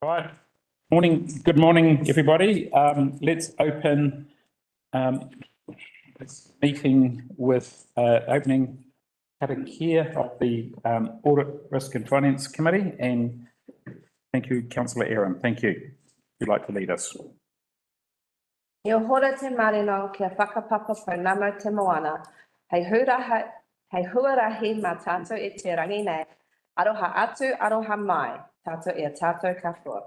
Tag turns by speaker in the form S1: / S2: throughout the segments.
S1: Right. Good morning, everybody. Let's open this meeting with opening karakia of the Audit, Risk and Finance Committee. And thank you, Councillor Aaron. Thank you. If you'd like to lead us.
S2: Yo hora te marino kia whakapapa whaunama te moana. Hei huarahi mā tātou e te rangi nei. Aroha atu, aroha mai. Tātou e tātou katoa.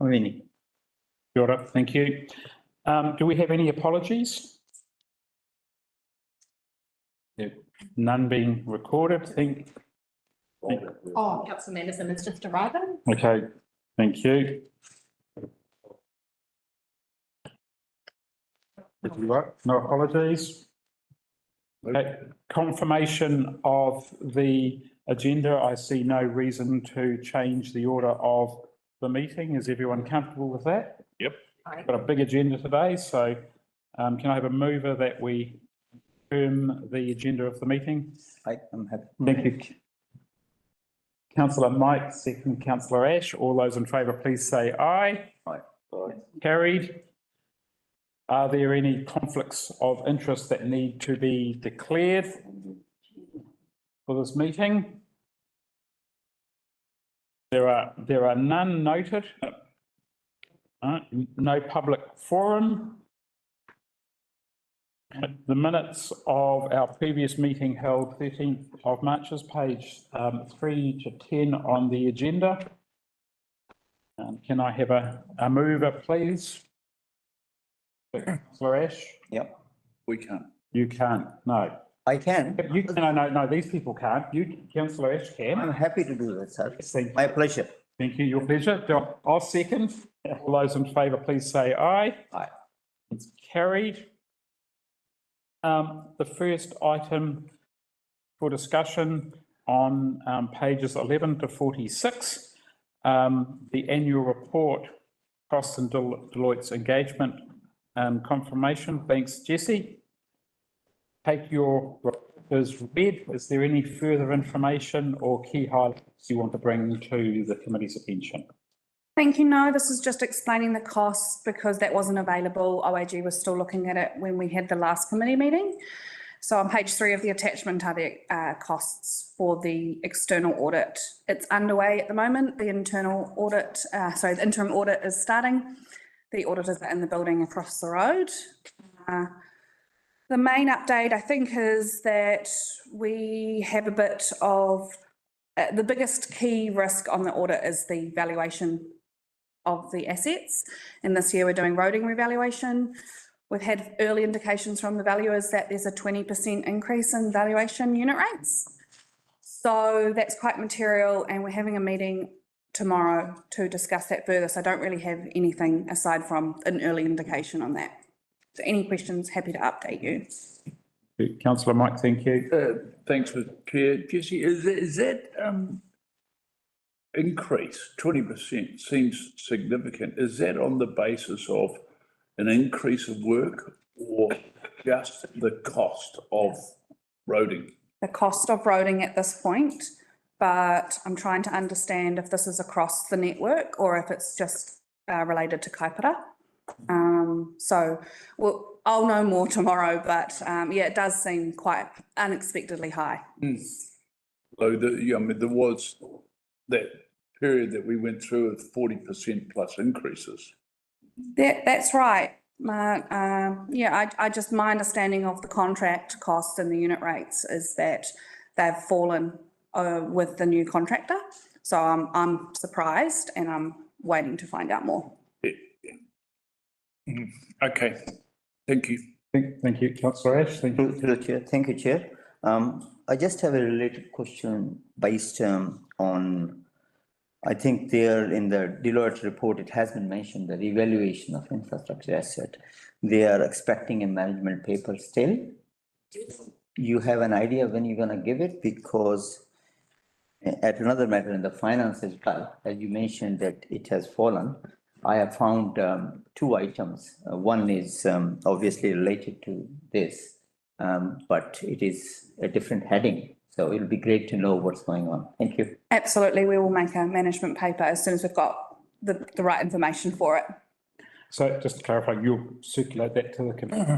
S1: Kia ora, thank you. Do we have any apologies? None being recorded.
S3: Oh, Councillor Manderson is just arriving.
S1: Okay, thank you. No apologies. Okay. Confirmation of the agenda. I see no reason to change the order of the meeting. Is everyone comfortable with that?
S4: Yep.
S1: We've got a big agenda today, so can I have a mover that we confirm the agenda of the meeting?
S5: I'm happy.
S1: Thank you. Councillor Mike, second Councillor Ash. All those in favour, please say aye.
S5: Aye.
S1: Aye. Carried. Are there any conflicts of interest that need to be declared for this meeting? There are none noted. No public forum. The minutes of our previous meeting held 13th of March is page 3 to 10 on the agenda. Can I have a mover, please? Councillor Ash?
S5: Yep.
S4: We can't.
S1: You can't, no.
S5: I can.
S1: You, no, these people can't. You, Councillor Ash, can.
S5: I'm happy to do that, sir.
S1: Yes, thank you.
S5: My pleasure.
S1: Thank you, your pleasure. I'll second. All those in favour, please say aye.
S5: Aye.
S1: It's carried. The first item for discussion on pages 11 to 46, the annual report, costs and Deloitte's engagement confirmation. Thanks, Jesse. Take your as read. Is there any further information or key highlights you want to bring to the committee's attention?
S3: Thank you. No, this is just explaining the costs because that wasn't available. OAG was still looking at it when we had the last committee meeting. So on page 3 of the attachment are the costs for the external audit. It's underway at the moment. The internal audit, the interim audit is starting. The auditors are in the building across the road. The main update, I think, is that we have a bit of the biggest key risk on the audit is the valuation of the assets. And this year we're doing roading revaluation. We've had early indications from the valuers that there's a 20% increase in valuation unit rates. So that's quite material, and we're having a meeting tomorrow to discuss that further. So I don't really have anything aside from an early indication on that. So any questions, happy to update you.
S1: Councillor Mike, thank you.
S4: Thanks for Chair. Jesse, is that increase, 20% seems significant. Is that on the basis of an increase of work or just the cost of roading?
S3: The cost of roading at this point, but I'm trying to understand if this is across the network or if it's just related to Kaipara. So I'll know more tomorrow, but yeah, it does seem quite unexpectedly high.
S4: So there was that period that we went through with 40% plus increases.
S3: That's right. Yeah, my understanding of the contract cost and the unit rates is that they've fallen with the new contractor. So I'm surprised and I'm waiting to find out more.
S4: Okay, thank you.
S1: Thank you, Councillor Ash. Thank you.
S5: Through the Chair. Thank you, Chair. I just have a related question based on, I think there in the Deloitte report, it has been mentioned the evaluation of infrastructure asset. They are expecting a management paper still. You have an idea when you're going to give it? Because at another matter in the finance as well, as you mentioned that it has fallen, I have found 2 items. One is obviously related to this, but it is a different heading. So it'll be great to know what's going on. Thank you.
S3: Absolutely. We will make a management paper as soon as we've got the right information for it.
S1: So just to clarify, you'll circulate that to the committee?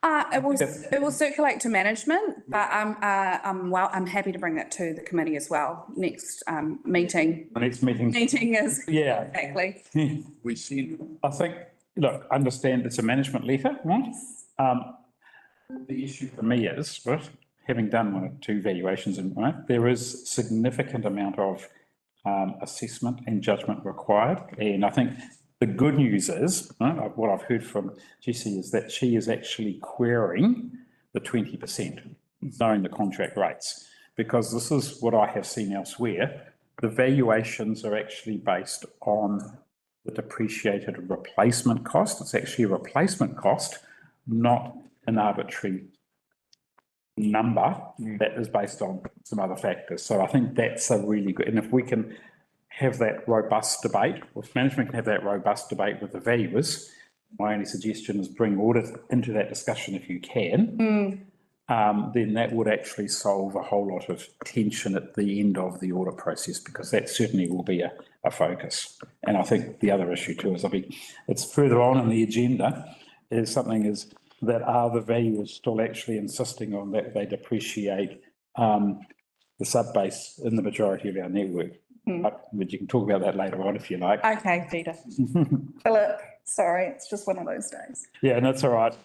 S3: It will circulate to management, but I'm happy to bring that to the committee as well. Next meeting.
S1: The next meeting?
S3: Meeting is.
S1: Yeah.
S3: Exactly.
S4: We see,
S1: I think, look, understand it's a management letter, right? The issue for me is, right, having done 1 or 2 valuations and right, there is significant amount of assessment and judgment required. And I think the good news is, right, what I've heard from Jessie is that she is actually querying the 20%, knowing the contract rates, because this is what I have seen elsewhere. The valuations are actually based on the depreciated replacement cost. It's actually a replacement cost, not an arbitrary number that is based on some other factors. So I think that's a really good, and if we can have that robust debate, or if management can have that robust debate with the valuers, my only suggestion is bring audit into that discussion if you can. Then that would actually solve a whole lot of tension at the end of the audit process, because that certainly will be a focus. And I think the other issue too is, it's further on in the agenda, is something is that are the valuers still actually insisting on that they depreciate the sub-base in the majority of our network. But you can talk about that later on if you like.
S3: Okay, Peter. Philip, sorry, it's just one of those days.
S1: Yeah, and that's all right.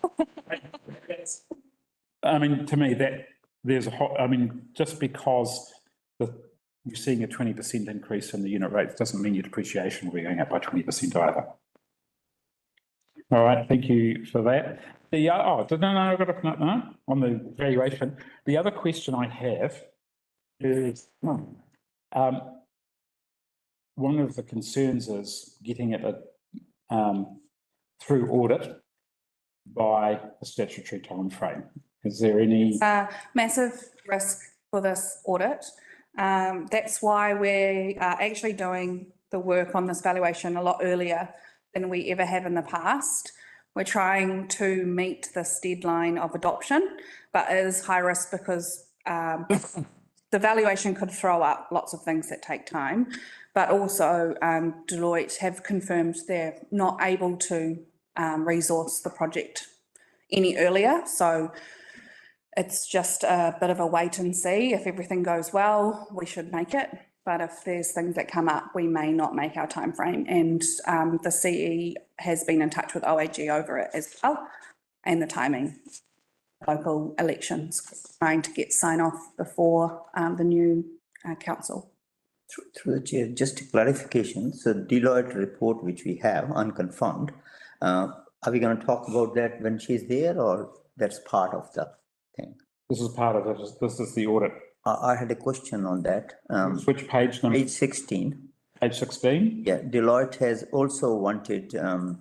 S1: I mean, to me, that there's a whole, I mean, just because you're seeing a 20% increase in the unit rates doesn't mean your depreciation will be going up by 20% either. All right, thank you for that. I've got no, on the valuation. The other question I have is, one of the concerns is getting it through audit by a statutory timeframe. Is there any?
S3: Massive risk for this audit. That's why we are actually doing the work on this valuation a lot earlier than we ever have in the past. We're trying to meet this deadline of adoption, but it is high risk because the valuation could throw up lots of things that take time, but also Deloitte have confirmed they're not able to resource the project any earlier. So it's just a bit of a wait and see. If everything goes well, we should make it. But if there's things that come up, we may not make our time frame. And the CE has been in touch with OAG over it as well, and the timing. Local elections, trying to get sign off before the new council.
S5: Through the chair, just a clarification. So Deloitte report, which we have unconfirmed, are we going to talk about that when she's there, or that's part of the thing?
S1: This is part of it. This is the audit.
S5: I had a question on that.
S1: Which page number?
S5: Page 16.
S1: Page 16?
S5: Yeah, Deloitte has also wanted the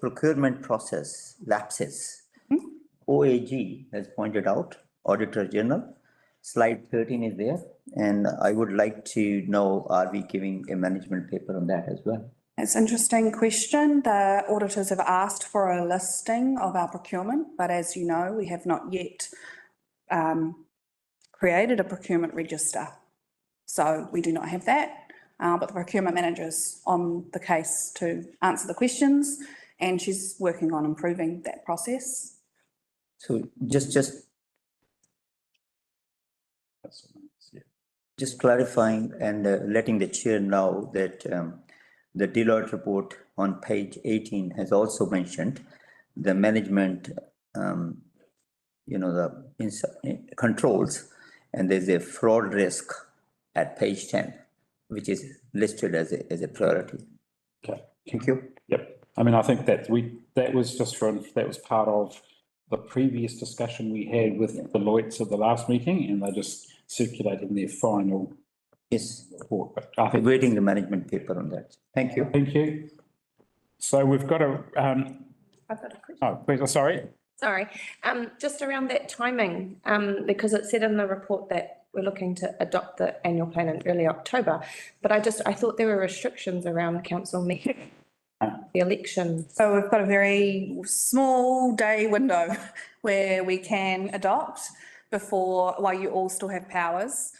S5: procurement process lapses. OAG has pointed out, Auditor General, slide 13 is there. And I would like to know, are we giving a management paper on that as well?
S3: It's an interesting question. The auditors have asked for a listing of our procurement, but as you know, we have not yet created a procurement register. So we do not have that, but the procurement manager's on the case to answer the questions, and she's working on improving that process.
S5: So just clarifying and letting the chair know that the Deloitte report on page 18 has also mentioned the management, the controls, and there's a fraud risk at page 10, which is listed as a priority.
S1: Okay.
S5: Thank you.
S1: Yep. I mean, I think that was part of the previous discussion we had with Deloitte at the last meeting, and they just circulated their final report. But I think
S5: waiting the management paper on that. Thank you.
S1: Thank you. So we've got a.
S2: I've got a question.
S1: Oh, please, sorry.
S2: Sorry, just around that timing, because it said in the report that we're looking to adopt the annual plan in early October, but I thought there were restrictions around council meeting, the election.
S3: So we've got a very small day window where we can adopt. while you all still have powers,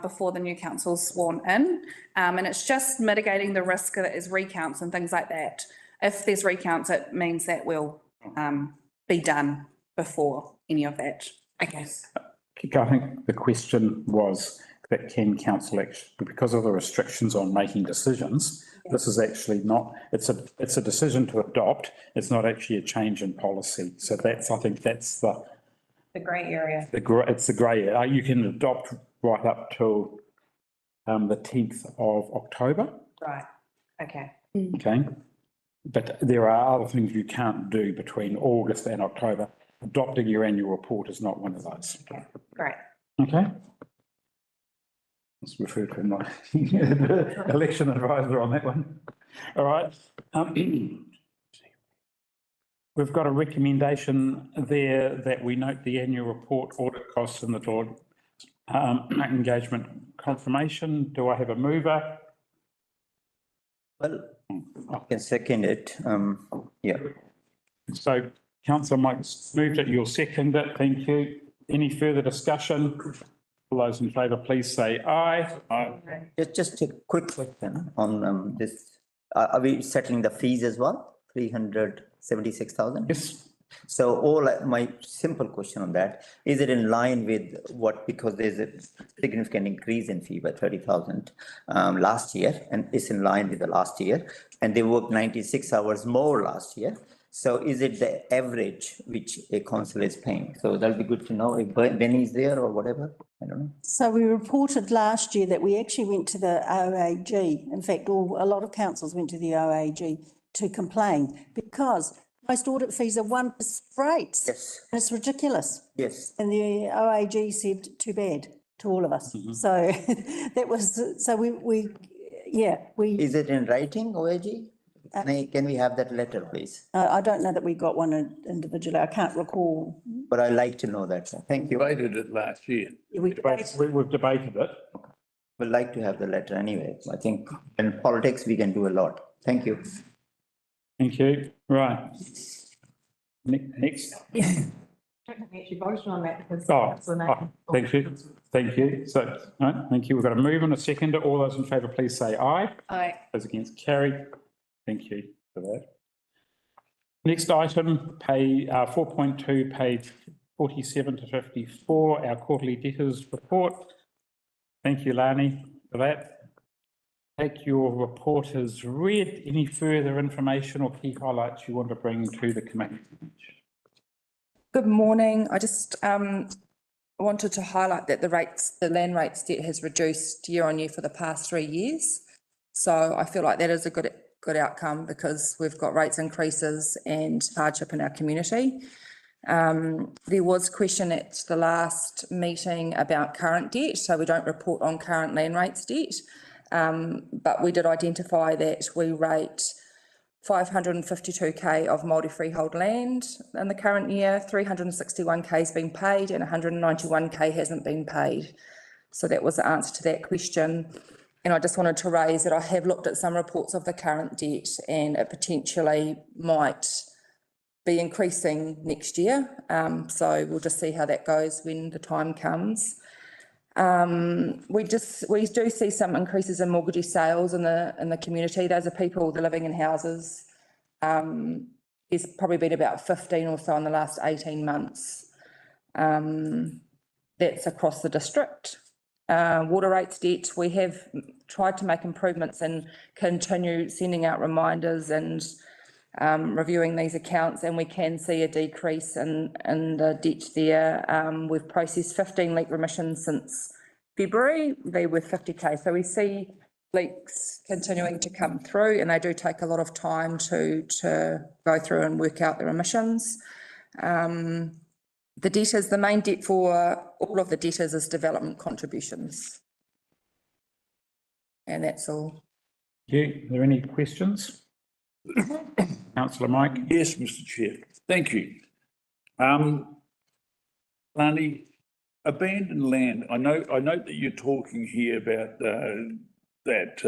S3: before the new council's sworn in. And it's just mitigating the risk that is recounts and things like that. If there's recounts, it means that will be done before any of that, I guess.
S1: I think the question was that can council actually, because of the restrictions on making decisions, this is actually not, it's a decision to adopt, it's not actually a change in policy. So that's, I think that's the
S2: grey area.
S1: It's the grey area. You can adopt right up till the 10th of October.
S2: Right, okay.
S1: Okay. But there are other things you can't do between August and October. Adopting your annual report is not one of those.
S2: Okay, great.
S1: Okay. Let's refer to my election advisor on that one. All right. We've got a recommendation there that we note the annual report audit costs and the Deloitte engagement confirmation. Do I have a mover?
S5: Well, I can second it. Yeah.
S1: So Councillor Mike's moved it, you'll second it. Thank you. Any further discussion? All those in favour, please say aye. Aye.
S5: Just a quick question on this. Are we settling the fees as well? 376,000?
S1: Yes.
S5: So my simple question on that, is it in line with what, because there's a significant increase in fee by 30,000 last year, and it's in line with the last year, and they worked 96 hours more last year. So is it the average which a council is paying? So that'll be good to know if Benny's there or whatever. I don't know.
S6: So we reported last year that we actually went to the OAG. In fact, a lot of councils went to the OAG to complain because most audit fees are 1% rates.
S5: Yes.
S6: And it's ridiculous.
S5: Yes.
S6: And the OAG said, too bad to all of us. So that was, so we.
S5: Is it in writing, OAG? Can we have that letter, please?
S6: I don't know that we got one individually. I can't recall.
S5: But I'd like to know that. Thank you.
S4: Debated it last year.
S1: We've debated it.
S5: Would like to have the letter anyway. I think in politics, we can do a lot. Thank you.
S1: Thank you. Right. Next.
S7: I don't think we actually voted on that because.
S1: Thank you. Thank you. So, all right, thank you. We've got a move and a second. All those in favour, please say aye.
S2: Aye.
S1: Those against, carried. Thank you for that. Next item, 4.2, page 47 to 54, our quarterly debtors report. Thank you, Lani, for that. Take your report as read. Any further information or key highlights you want to bring to the committee?
S8: Good morning. I just wanted to highlight that the land rates debt has reduced year on year for the past 3 years. So I feel like that is a good outcome because we've got rates increases and hardship in our community. There was question at the last meeting about current debt, so we don't report on current land rates debt, but we did identify that we rate 552k of Māori freehold land in the current year, 361k has been paid and 191k hasn't been paid. So that was the answer to that question. And I just wanted to raise that I have looked at some reports of the current debt and it potentially might be increasing next year. So we'll just see how that goes when the time comes. We do see some increases in mortgagee sales in the community. Those are people that are living in houses. There's probably been about 15 or so in the last 18 months. That's across the district. Water rates debt, we have tried to make improvements and continue sending out reminders and reviewing these accounts, and we can see a decrease in the debt there. We've processed 15 leak remissions since February. They were 50k. So we see leaks continuing to come through, and they do take a lot of time to go through and work out the remissions. The debtors, the main debt for all of the debtors is development contributions. And that's all.
S1: Thank you. Are there any questions? Councillor Mike.
S4: Yes, Mr. Chair. Thank you. Lani, abandoned land. I know that you're talking here about that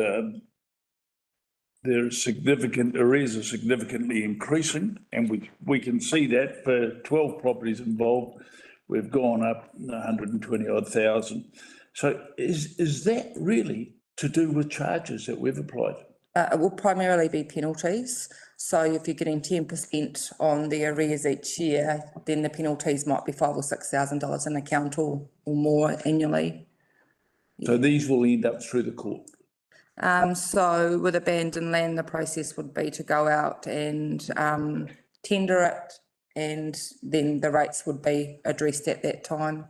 S4: there is a significantly increasing, and we can see that for 12 properties involved. we've gone up 120 odd thousand. So is that really to do with charges that we've applied?
S8: It will primarily be penalties. So if you're getting 10% on the arrears each year, then the penalties might be $5,000 or $6,000 an account or more annually.
S4: So these will end up through the court.
S8: So with abandoned land, the process would be to go out and tender it, and then the rates would be addressed at that time.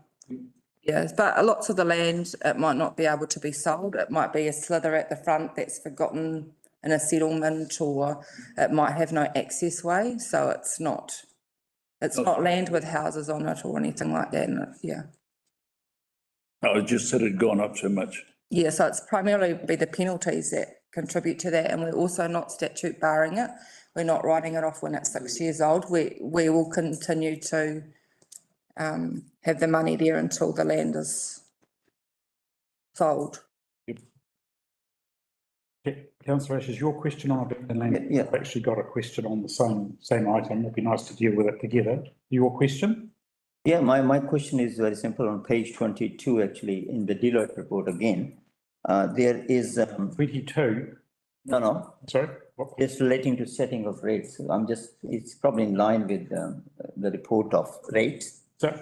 S8: Yes, but lots of the land, it might not be able to be sold. It might be a slither at the front that's forgotten in a settlement, or it might have no access way. So it's not land with houses on it or anything like that. Yeah.
S4: Oh, just that it had gone up so much.
S8: Yeah, so it's primarily be the penalties that contribute to that, and we're also not statute barring it. We're not writing it off when it's 6 years old. We will continue to have the money there until the land is sold.
S1: Councillor Ash, is your question on abandoned land?
S5: Yeah.
S1: I've actually got a question on the same item. It'd be nice to deal with it together. Your question?
S5: Yeah, my question is very simple. On page 22, actually, in the Deloitte report again, there is,
S1: 22,
S5: no,
S1: sorry? What?
S5: it's relating to setting of rates. It's probably in line with the report of rates.
S1: So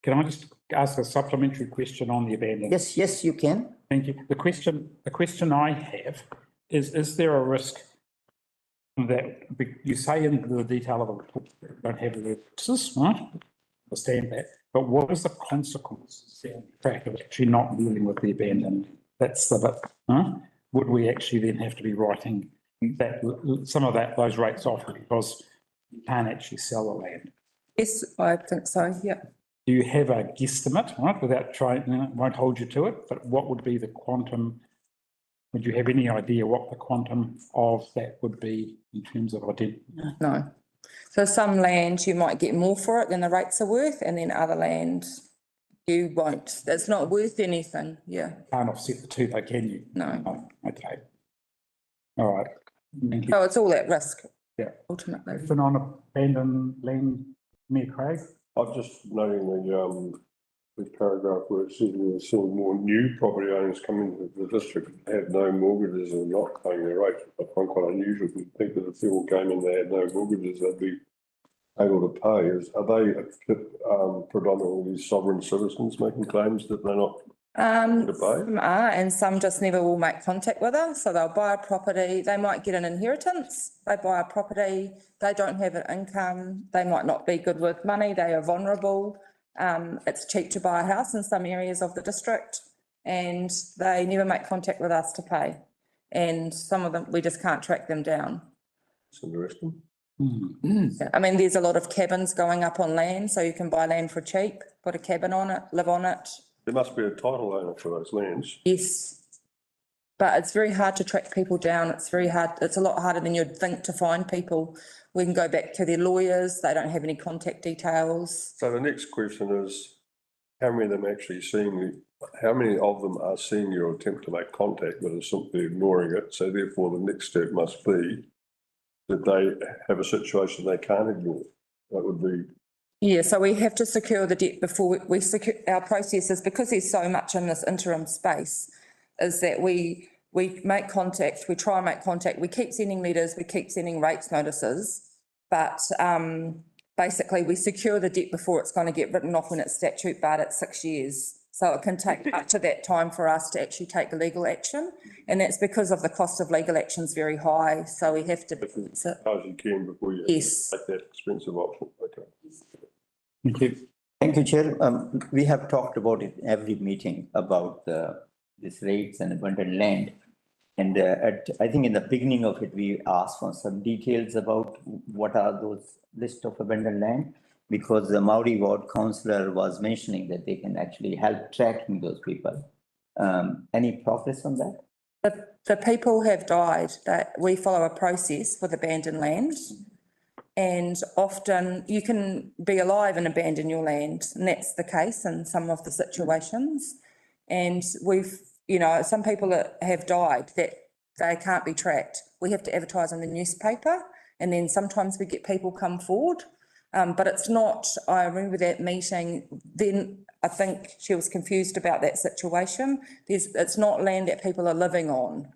S1: can I just ask a supplementary question on the abandoned?
S5: Yes, you can.
S1: Thank you. The question I have is there a risk that you say in the detail of the report, you don't have the risks, right? Understand that, but what is the consequences down the track of actually not dealing with the abandoned? That's the bit, huh? Would we actually then have to be writing that, some of those rates off because you can't actually sell the land?
S8: Yes, I think so, yeah.
S1: Do you have a guesstimate, right, without trying, won't hold you to it, but what would be the quantum? Would you have any idea what the quantum of that would be in terms of identity?
S8: No. So some land you might get more for it than the rates are worth, and then other land you won't. It's not worth anything, yeah.
S1: Can't offset the two though, can you?
S8: No.
S1: Okay. All right. Thank you.
S8: So it's all at risk.
S1: Yeah.
S8: Ultimately.
S1: Question on abandoned land, Mayor Craig?
S9: I'm just noting the paragraph where it says we're seeing more new property owners coming into the district that have no mortgages and not paying their rates. I find quite unusual to think that if people came in, they had no mortgages, they'd be able to pay. Are they predominantly sovereign citizens making claims that they're not to pay?
S8: Some are, and some just never will make contact with us. So they'll buy a property, they might get an inheritance, they buy a property, they don't have an income, they might not be good with money, they are vulnerable. It's cheap to buy a house in some areas of the district, and they never make contact with us to pay. And some of them, we just can't track them down.
S9: It's interesting.
S8: Yeah, I mean, there's a lot of cabins going up on land, so you can buy land for cheap, put a cabin on it, live on it.
S9: There must be a title owner for those lands.
S8: Yes. But it's very hard to track people down. It's very hard. It's a lot harder than you'd think to find people. We can go back to their lawyers. They don't have any contact details.
S9: So the next question is, how many of them actually how many of them are seeing your attempt to make contact but are simply ignoring it? So therefore the next step must be that they have a situation they can't ignore. That would be.
S8: Yeah, so we have to secure the debt before we secure our processes, because there's so much in this interim space, is that we make contact, we try and make contact, we keep sending letters, we keep sending rates notices, but basically we secure the debt before it's going to get written off when it's statute barred at 6 years. So it can take up to that time for us to actually take legal action, and that's because of the cost of legal action is very high, so we have to.
S9: As you can before you
S8: Yes.
S9: take that expensive option. Okay.
S1: Thank you.
S5: Thank you, Chair. We have talked about it every meeting about these rates and abundant land. And I think in the beginning of it, we asked for some details about what are those list of abandoned land, because the Maori ward councillor was mentioning that they can actually help tracking those people. Any progress on that?
S8: The people have died. That we follow a process with abandoned land. And often you can be alive and abandon your land, and that's the case in some of the situations. And some people that have died that they can't be tracked. We have to advertise in the newspaper, and then sometimes we get people come forward. But it's not, I remember that meeting, then I think she was confused about that situation. It's not land that people are living on.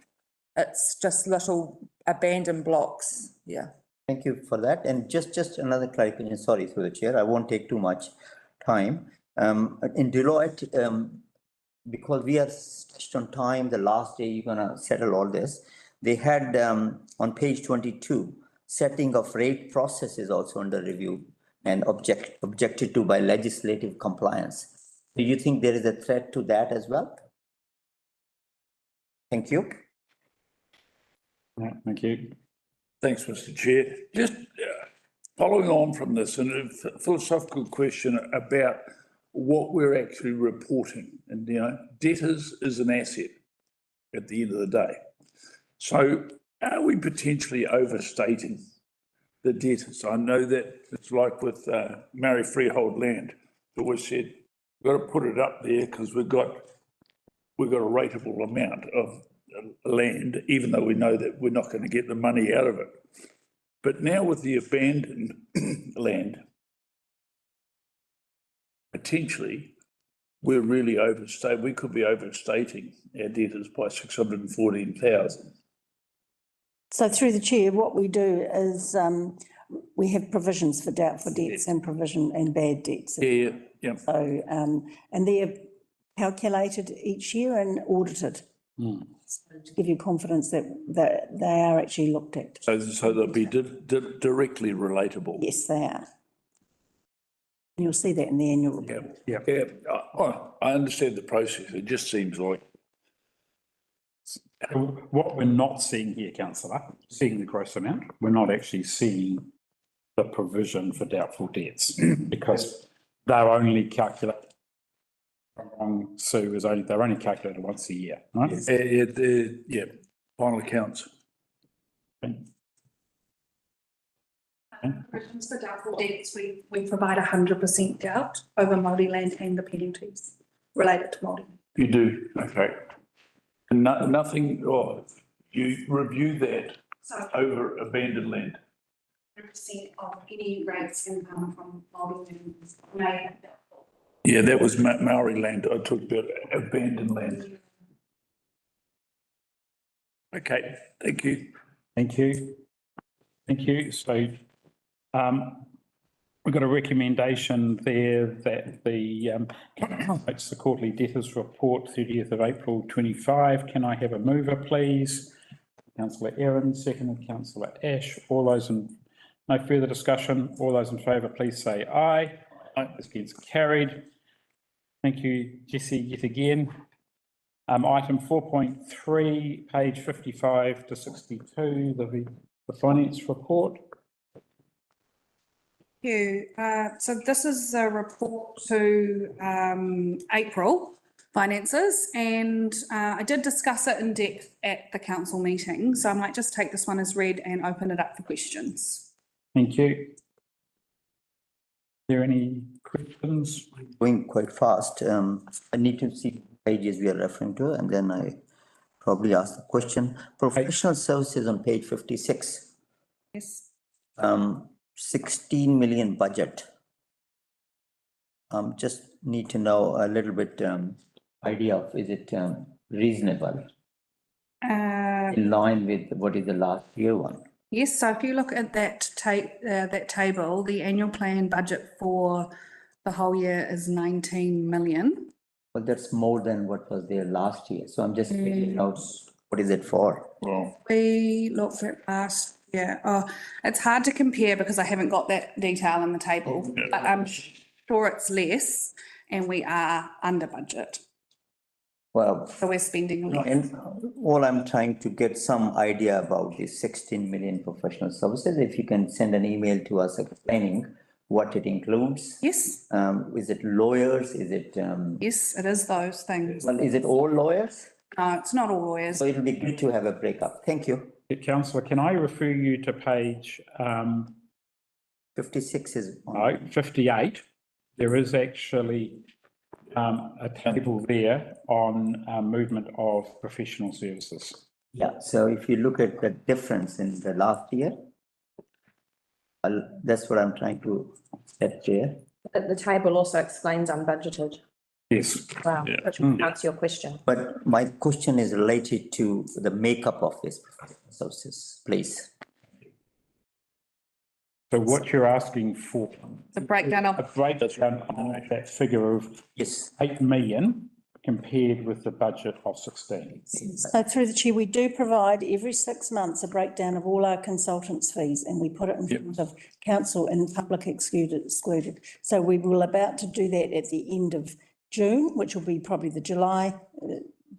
S8: It's just little abandoned blocks, yeah.
S5: Thank you for that. And just another clarification, sorry, through the chair, I won't take too much time. In Deloitte, because we are stretched on time, the last day you're gonna settle all this. They had on page 22, setting of rate process is also under review and objected to by legislative compliance. Do you think there is a threat to that as well? Thank you.
S1: Yeah, thank you.
S4: Thanks, Mr. Chair. Just following on from this, and a philosophical question about what we're actually reporting. And, debtors is an asset at the end of the day. So are we potentially overstating the debtors? I know that it's like with Maori freehold land. It was said, we've got to put it up there because we've got a rateable amount of land, even though we know that we're not going to get the money out of it. But now with the abandoned land, potentially, we're really overstating. We could be overstating our debtors by 614,000.
S6: So through the chair, what we do is we have provisions for doubtful debts and provision and bad debts.
S4: Yeah.
S6: So, and they're calculated each year and audited. So to give you confidence that they are actually looked at.
S4: So they'll be directly relatable.
S6: Yes, they are. And you'll see that in the annual report.
S4: Yeah. I understand the process. It just seems like.
S1: What we're not seeing here, councillor, seeing the gross amount, we're not actually seeing the provision for doubtful debts because they're only calculated. Sue is only, they're only calculated once a year, right?
S4: Yeah, final accounts.
S3: Provisions for doubtful debts, we provide 100% doubt over Māori land and the penalties related to Māori.
S4: You do, okay. And nothing, you review that over abandoned land.
S3: 100% of any rates income from Māori land may have doubtful.
S4: Yeah, that was Maori land. I talked about abandoned land. Okay, thank you.
S1: Thank you. Thank you. So we've got a recommendation there that it's the quarterly debtors report 30th of April 25. Can I have a mover, please? Councillor Aaron, seconded Councillor Ash. All those in, no further discussion. All those in favour, please say aye. Aye. This gets carried. Thank you, Jesse, yet again. Item 4.3, page 55 to 62, the finance report.
S3: Thank you. So this is a report to April finances, and I did discuss it in depth at the council meeting. So I might just take this one as read and open it up for questions.
S1: Thank you. Are there any questions?
S5: Going quite fast. I need to see pages we are referring to, and then I probably ask the question. Professional services on page 56.
S3: Yes.
S5: 16 million budget. Just need to know a little bit idea of, is it reasonable? In line with what is the last year one?
S3: Yes, so if you look at that table, the annual plan budget for the whole year is 19 million.
S5: Well, that's more than what was there last year. So I'm just figuring out what is it for?
S4: Well,
S3: We looked at last year. Oh, it's hard to compare because I haven't got that detail in the table, but I'm sure it's less and we are under budget.
S5: Well,
S3: So we're spending less.
S5: and all I'm trying to get some idea about is 16 million professional services. If you can send an email to us explaining what it includes.
S3: Yes.
S5: Is it lawyers? Is it?
S3: Yes, it is those things.
S5: Well, is it all lawyers?
S3: No, it's not all lawyers.
S5: So it'll be good to have a breakup. Thank you.
S1: Councillor, can I refer you to page
S5: 56 is.
S1: no, 58? There is actually a table there on movement of professional services.
S5: Yeah, so if you look at the difference in the last year, That's what I'm trying to set there.
S2: The table also explains unbudgeted.
S1: Yes.
S2: Wow,
S4: Yeah.
S2: which will answer your question.
S5: But my question is related to the makeup of this services, please.
S1: So what you're asking for,
S3: The breakdown
S1: a
S3: of,
S1: breakdown on that figure of
S5: Yes,
S1: 8 million compared with the budget of 16.
S6: So through the chair, we do provide every 6 months a breakdown of all our consultants' fees and we put it in front of council and public excluded. So we will about to do that at the end of June, which will be probably the July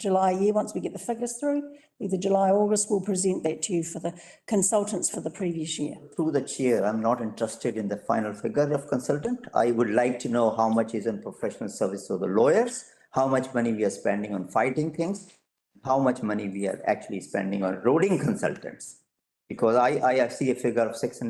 S6: year, once we get the figures through. Either July, August, we'll present that to you for the consultants for the previous year.
S5: through the chair, I'm not interested in the final figure of consultant. I would like to know how much is in professional service for the lawyers, how much money we are spending on fighting things, how much money we are actually spending on roading consultants. Because I see a figure of 6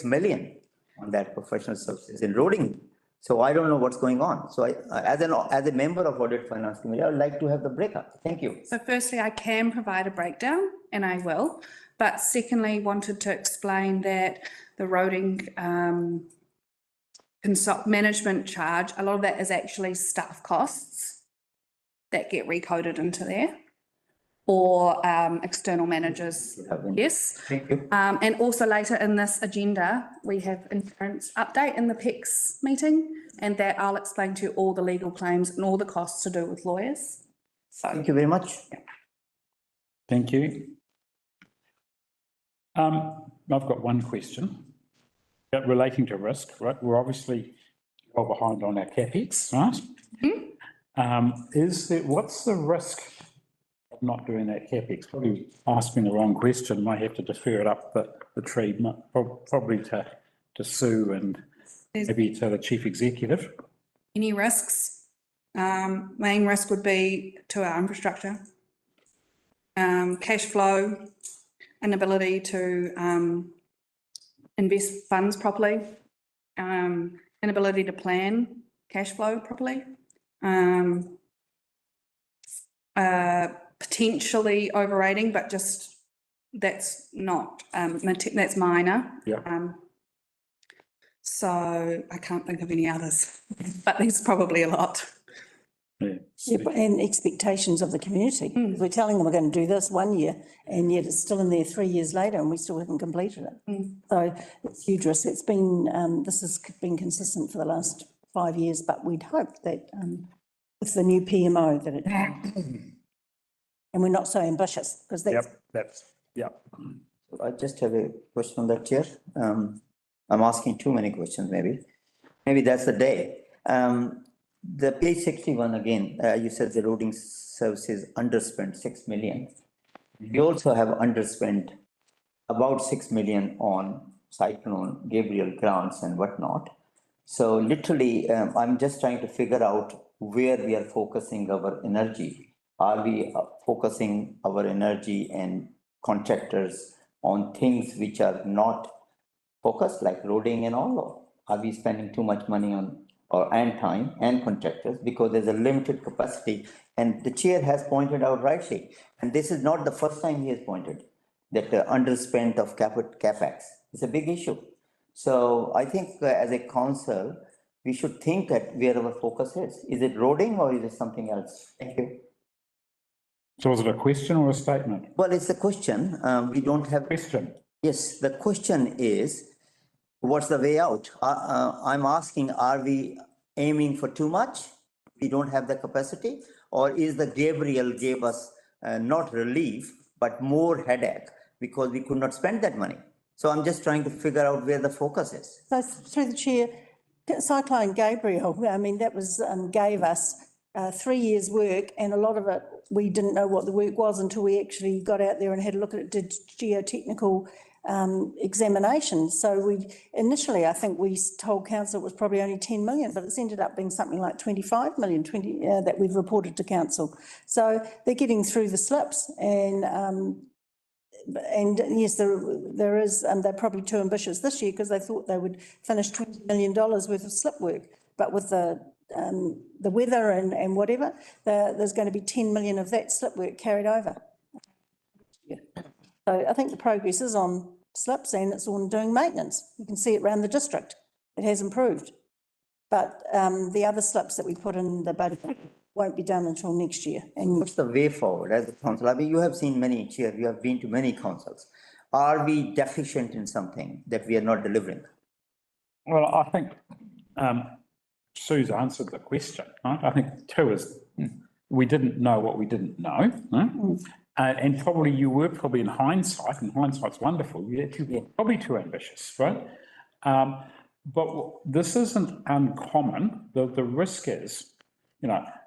S5: million on that professional services in roading. So I don't know what's going on. So as a member of Audit Finance Committee, I would like to have the breakup. Thank you.
S3: so firstly, I can provide a breakdown and I will. But secondly, wanted to explain that the roading management charge, a lot of that is actually staff costs that get recoded into there, or external managers, yes.
S5: Thank you.
S3: And also later in this agenda, we have insurance update in the PEX meeting, and that I'll explain to you all the legal claims and all the costs to do with lawyers. So
S5: Thank you very much.
S1: Thank you. I've got one question relating to risk, right? We're obviously well behind on our CapEx, right? What's the risk of not doing that CapEx? Probably asking the wrong question, might have to defer it up the tree, probably to Sue and maybe to the chief executive.
S3: any risks? Main risk would be to our infrastructure. Cash flow, inability to invest funds properly, inability to plan cash flow properly, potentially overrating, but just that's not, that's minor.
S1: Yeah.
S3: So I can't think of any others, but there's probably a lot.
S6: Yeah, and expectations of the community. We're telling them we're going to do this 1 year and yet it's still in there 3 years later and we still haven't completed it. So it's huge risk. It's been, this has been consistent for the last 5 years, but we'd hope that with the new PMO that it, and we're not so ambitious because that's.
S5: I just have a question on that, Chair. I'm asking too many questions, maybe. Maybe that's the day. The page 61 again, you said the roading services underspent 6 million. We also have underspent about 6 million on Cyclone Gabriel grants and whatnot. So literally, I'm just trying to figure out where we are focusing our energy. Are we focusing our energy and contractors on things which are not focused, like roading and all? Or are we spending too much money on and time and contractors because there's a limited capacity? And the chair has pointed out rightly, and this is not the first time he has pointed that underspent of capex is a big issue. So I think as a council, we should think at where our focus is. Is it roading or is it something else? Thank you.
S1: So is it a question or a statement?
S5: Well, it's a question. We don't have.
S1: Question.
S5: Yes, the question is, what's the way out? I'm asking, are we aiming for too much? We don't have the capacity? Or is the Gabriel gave us not relief, but more headache because we could not spend that money? So I'm just trying to figure out where the focus is.
S6: So through the chair, Cyclone Gabriel, I mean, that was, gave us 3 years' work, and a lot of it, we didn't know what the work was until we actually got out there and had a look at it, did geotechnical examinations. So we initially, I think we told council it was probably only 10 million, but it's ended up being something like 25 million that we've reported to council. So they're getting through the slips, and yes, there is, they're probably too ambitious this year because they thought they would finish $20 million worth of slip work, but with the weather and whatever, there's going to be 10 million of that slip work carried over. Yeah. So I think the progress is on slips and it's on doing maintenance. You can see it around the district. It has improved. But the other slips that we put in the budget won't be done until next year. And
S5: What's the way forward as a council? I mean, you have seen many, Chair, you have been to many councils. Are we deficient in something that we are not delivering?
S1: Well, I think Sue's answered the question, right? I think two is we didn't know what we didn't know. Right? And probably you were in hindsight, and hindsight's wonderful, you're probably too ambitious, right? But this isn't uncommon. The risk is,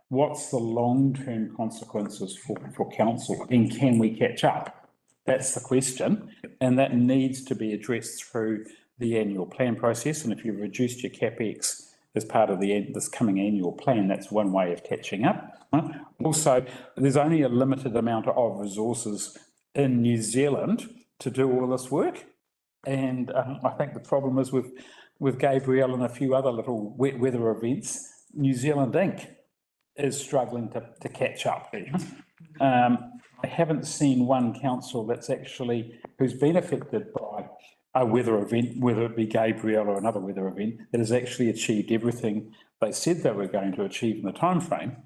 S1: what's the long-term consequences for council and can we catch up? That's the question. And that needs to be addressed through the annual plan process. And if you've reduced your CapEx as part of this coming annual plan, that's one way of catching up. Right? Also, there's only a limited amount of resources in New Zealand to do all this work. And I think the problem is with Gabrielle and a few other little wet weather events, New Zealand Inc. is struggling to catch up. I haven't seen one council who's been affected by a weather event, whether it be Gabrielle or another weather event, that has actually achieved everything they said they were going to achieve in the timeframe,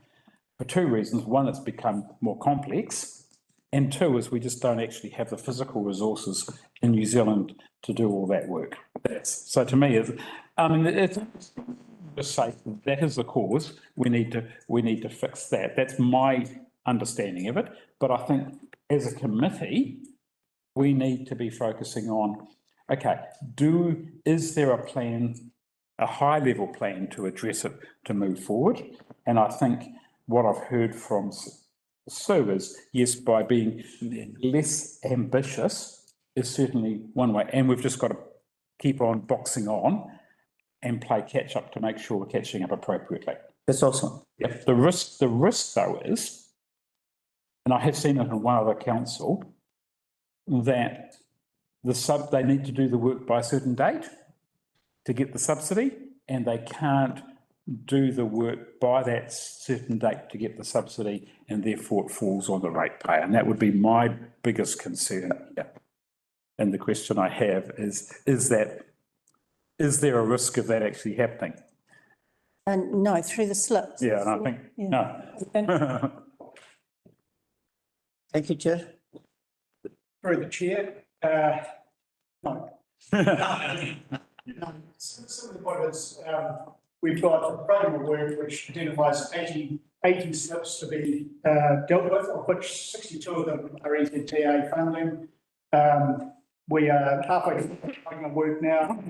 S1: for two reasons. One, it's become more complex, and two is we just don't actually have the physical resources in New Zealand to do all that work. So to me, it's just say that is the cause. We need to fix that. That's my understanding of it. But I think as a committee, we need to be focusing on, okay, is there a plan, a high level plan to address it, to move forward? And I think what I've heard from Sue is, yes, by being less ambitious is certainly one way. And we've just got to keep on boxing on and play catch up to make sure we're catching up appropriately.
S5: That's awesome.
S1: Yeah. The risk though is, and I have seen it in one other council, that they need to do the work by a certain date to get the subsidy, and they can't do the work by that certain date to get the subsidy, and therefore it falls on the ratepayer. And that would be my biggest concern. Yeah. And the question I have is there a risk of that actually happening?
S6: And no, through the slips.
S1: Yeah, and I think, no.
S5: Thank you, Chair.
S10: Through the chair, no. Some of the point is, we've got a program of work which identifies 80 slips to be dealt with, of which 62 of them are EZTA funding. We are halfway through the program of work now,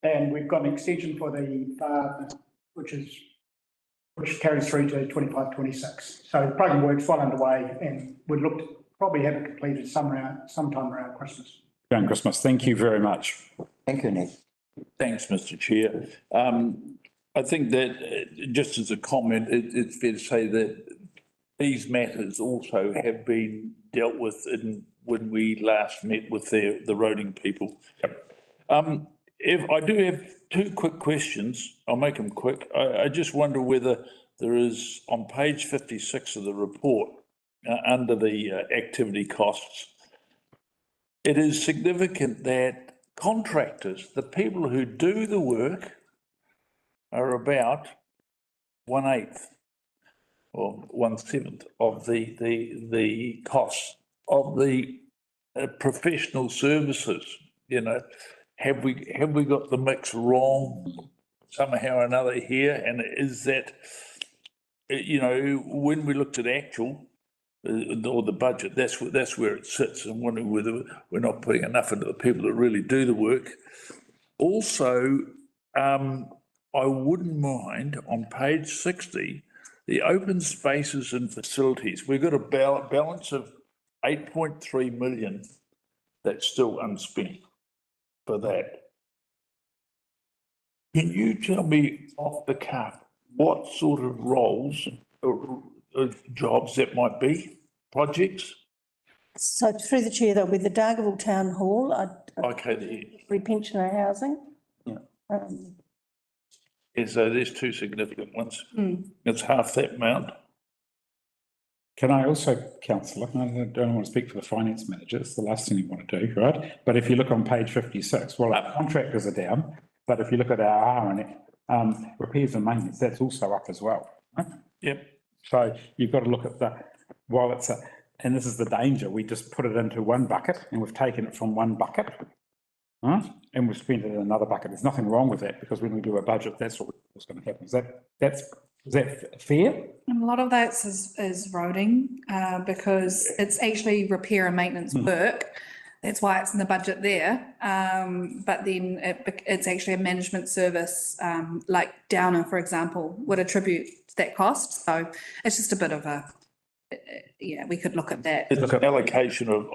S10: and we've got an extension for the which carries through to 25-26. So the program of work's well underway, and we'd look to probably have it completed sometime around Christmas.
S1: Around Christmas. Thank you very much.
S5: Thank you, Nick.
S4: Thanks, Mr. Chair. I think that just as a comment, it's fair to say that these matters also have been dealt with when we last met with the roading people. Yep. If I do have two quick questions, I'll make them quick. I just wonder whether there is, on page 56 of the report, under the activity costs, it is significant that contractors, the people who do the work, are about 1/8 or 1/7 of the costs of the professional services. Have we got the mix wrong somehow or another here? And is that, when we looked at actual or the budget, that's where it sits, and wondering whether we're not putting enough into the people that really do the work. Also, I wouldn't mind on page 60, the open spaces and facilities. We've got a balance of 8.3 million that's still unspent for that. Can you tell me off the cuff what sort of roles or jobs that might be, projects?
S6: So through the chair, there'll be the Dargaville Town Hall,
S4: Okay,
S6: pensioner housing.
S5: Yeah.
S4: so there's two significant ones. It's half that amount.
S1: Can I also, councillor, I don't want to speak for the finance manager, it's the last thing you want to do, right? But if you look on page 56, well, our contractors are down, but if you look at our R&M, repairs and maintenance, that's also up as well. Right?
S4: Yep.
S1: So you've got to look at while it's and this is the danger, we just put it into one bucket and we've taken it from one bucket, right? And we've spent it in another bucket. There's nothing wrong with that because when we do a budget, that's what's going to happen. Is that fair?
S3: And a lot of that is roading, because it's actually repair and maintenance work. That's why it's in the budget there. But then it's actually a management service, like Downer, for example, would attribute that cost. So it's just a bit of yeah, we could look at that.
S4: It's an allocation of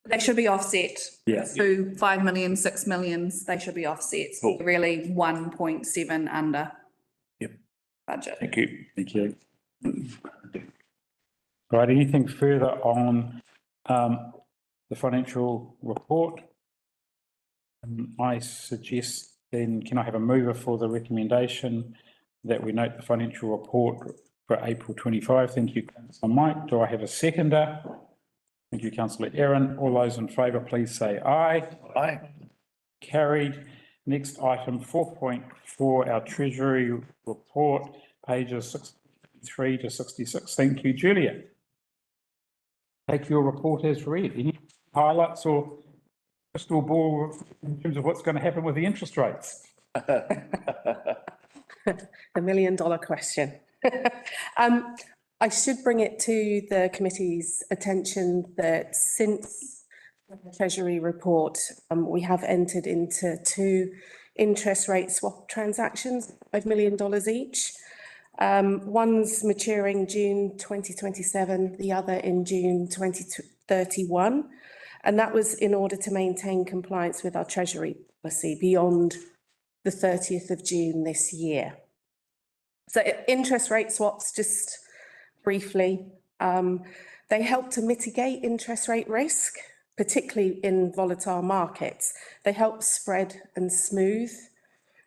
S3: They should be offset.
S1: Yeah.
S3: To 5 million, 6 million, they should be offset.
S4: Cool.
S3: Really 1.7 under.
S4: Yep.
S3: Budget.
S4: Thank you.
S1: Thank you. Right, anything further on the financial report? I suggest then, can I have a mover for the recommendation that we note the financial report for April 25? Thank you, Councillor Mike. Do I have a seconder? Thank you, Councillor Aaron. All those in favour, please say aye.
S4: Aye.
S1: Carried. Next item, 4.4, our Treasury report, pages 63 to 66. Thank you, Julia. Take your report as read. Any highlights or crystal ball in terms of what's going to happen with the interest rates?
S11: The million-dollar question. I should bring it to the committee's attention that since the Treasury report, we have entered into 2 interest rate swap transactions, $5 million each. One's maturing June 2027, the other in June 2031. And that was in order to maintain compliance with our Treasury policy beyond the 30th of June this year. So interest rate swaps, just briefly, they help to mitigate interest rate risk, particularly in volatile markets. They help spread and smooth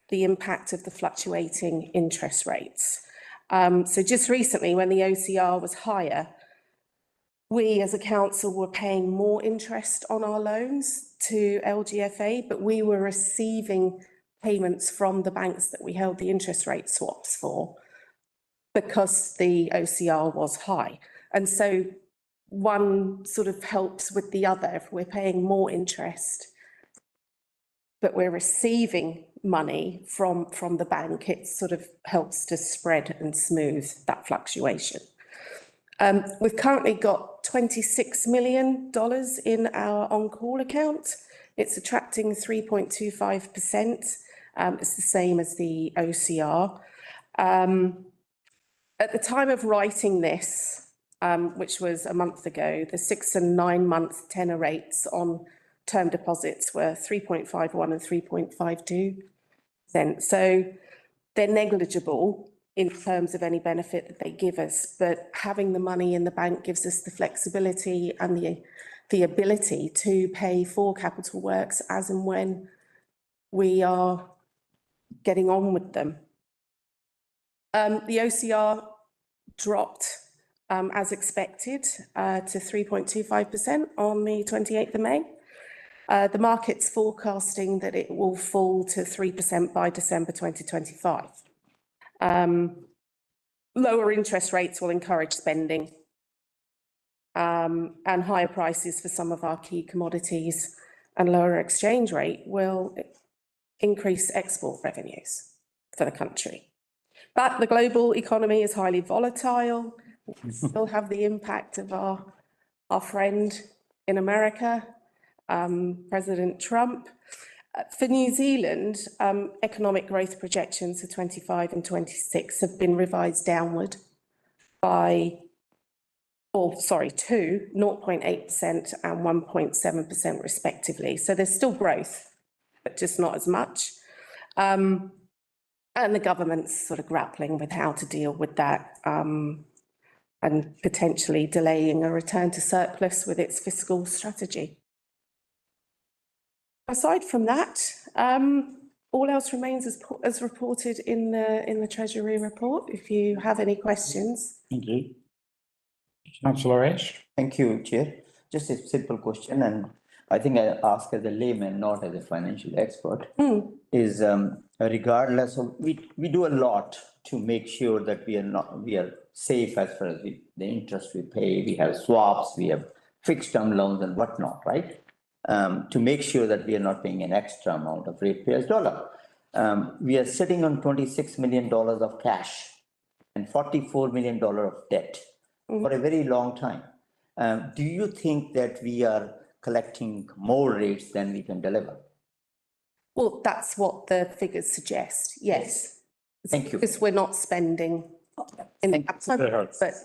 S11: the impact of the fluctuating interest rates. So just recently, when the OCR was higher, we as a council were paying more interest on our loans to LGFA, but we were receiving payments from the banks that we held the interest rate swaps for because the OCR was high. And so one sort of helps with the other. If we're paying more interest, but we're receiving money from the bank, it sort of helps to spread and smooth that fluctuation. We've currently got $26 million in our on-call account. It's attracting 3.25%. It's the same as the OCR. At the time of writing this, which was a month ago, the 6 and 9 month tenor rates on term deposits were 3.51 and 3.52%. So they're negligible in terms of any benefit that they give us, but having the money in the bank gives us the flexibility and the ability to pay for capital works as and when we are getting on with them. The OCR dropped as expected to 3.25% on the 28th of May. The market's forecasting that it will fall to 3% by December 2025. Lower interest rates will encourage spending, and higher prices for some of our key commodities and lower exchange rate will increase export revenues for the country. But the global economy is highly volatile. We still have the impact of our friend in America, President Trump. For New Zealand, economic growth projections for 25 and 26 have been revised downward to 0.8% and 1.7% respectively. So there's still growth, but just not as much. And the government's sort of grappling with how to deal with that, and potentially delaying a return to surplus with its fiscal strategy. Aside from that, all else remains as reported in the Treasury report. If you have any questions.
S1: Thank you. Councillor Ash.
S5: Thank you, Chair. Just a simple question, and I think I ask as a layman, not as a financial expert. Is regardless of, we do a lot to make sure that we are safe as far as the interest we pay. We have swaps, we have fixed term loans and whatnot, right? To make sure that we are not paying an extra amount of ratepayers' dollar. We are sitting on $26 million of cash and $44 million of debt for a very long time. Do you think that we are collecting more rates than we can deliver?
S11: Well, that's what the figures suggest, yes.
S5: Thank you.
S11: Because we're not spending in the but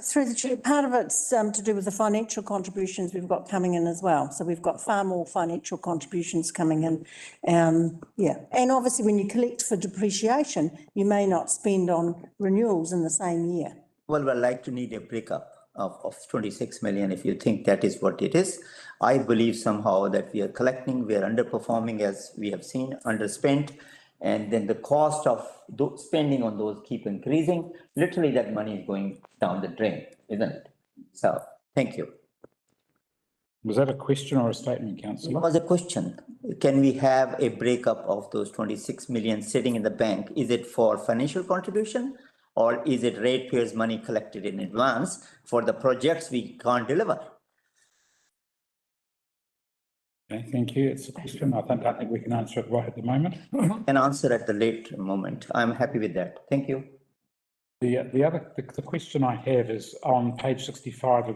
S6: Through the chair, part of it's to do with the financial contributions we've got coming in as well. So we've got far more financial contributions coming in. Yeah, and obviously when you collect for depreciation, you may not spend on renewals in the same year.
S5: Well, I'd like to need a breakup of 26 million if you think that is what it is. I believe somehow that we are collecting, we are underperforming as we have seen, underspent, and then the cost of spending on those keep increasing. Literally that money is going down the drain, isn't it? So, thank you.
S1: Was that a question or a statement,
S5: It
S1: councillor?
S5: was a question. Can we have a breakup of those 26 million sitting in the bank? Is it for financial contribution? Or is it ratepayers' money collected in advance for the projects we can't deliver?
S1: Okay, thank you. It's a question. I think we can answer it right at the moment.
S5: An answer at the later moment. I'm happy with that. Thank you.
S1: The question I have is on page 65 of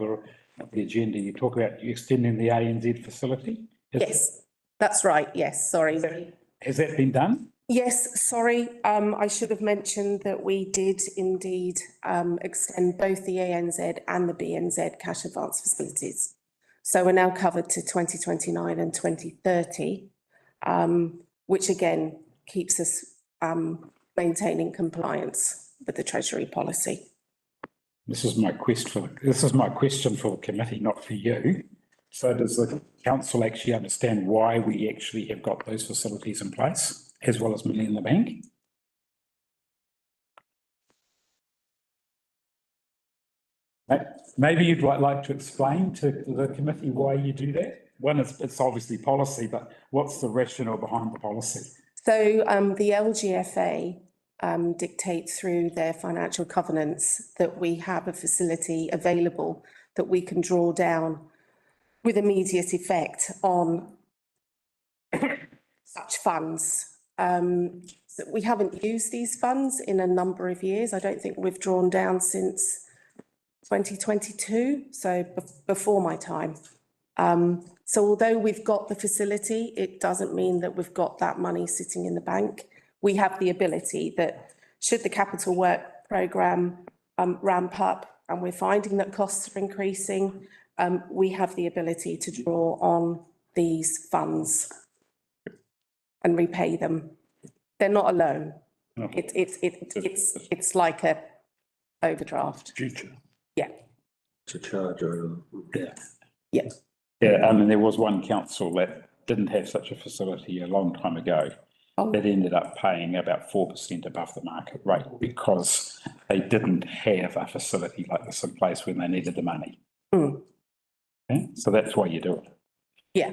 S1: the agenda. You talk about extending the ANZ facility.
S11: yes, that's right, yes, sorry.
S1: Has that been done?
S11: Yes, sorry, I should have mentioned that we did indeed extend both the ANZ and the BNZ cash advance facilities. So we're now covered to 2029 and 2030, which again keeps us maintaining compliance with the Treasury policy.
S1: This is my question for the committee, not for you. So does the council actually understand why we actually have got those facilities in place, as well as money in the bank? Maybe you'd like to explain to the committee why you do that? One, it's obviously policy, but what's the rationale behind the policy?
S11: So the LGFA dictates through their financial covenants that we have a facility available that we can draw down with immediate effect on such funds. So we haven't used these funds in a number of years. I don't think we've drawn down since 2022, so before my time. So although we've got the facility, it doesn't mean that we've got that money sitting in the bank. We have the ability that should the capital work programme ramp up and we're finding that costs are increasing, we have the ability to draw on these funds and repay them. They're not a loan.
S1: No.
S11: It's like a overdraft.
S4: Future.
S11: Yeah.
S9: It's a charge over.
S1: Yeah.
S11: Yeah.
S1: Yeah, I mean, there was one council that didn't have such a facility a long time ago.
S11: Oh.
S1: That ended up paying about 4% above the market rate because they didn't have a facility like this in place when they needed the money.
S11: Mm.
S1: Okay, so that's why you do it.
S11: Yeah.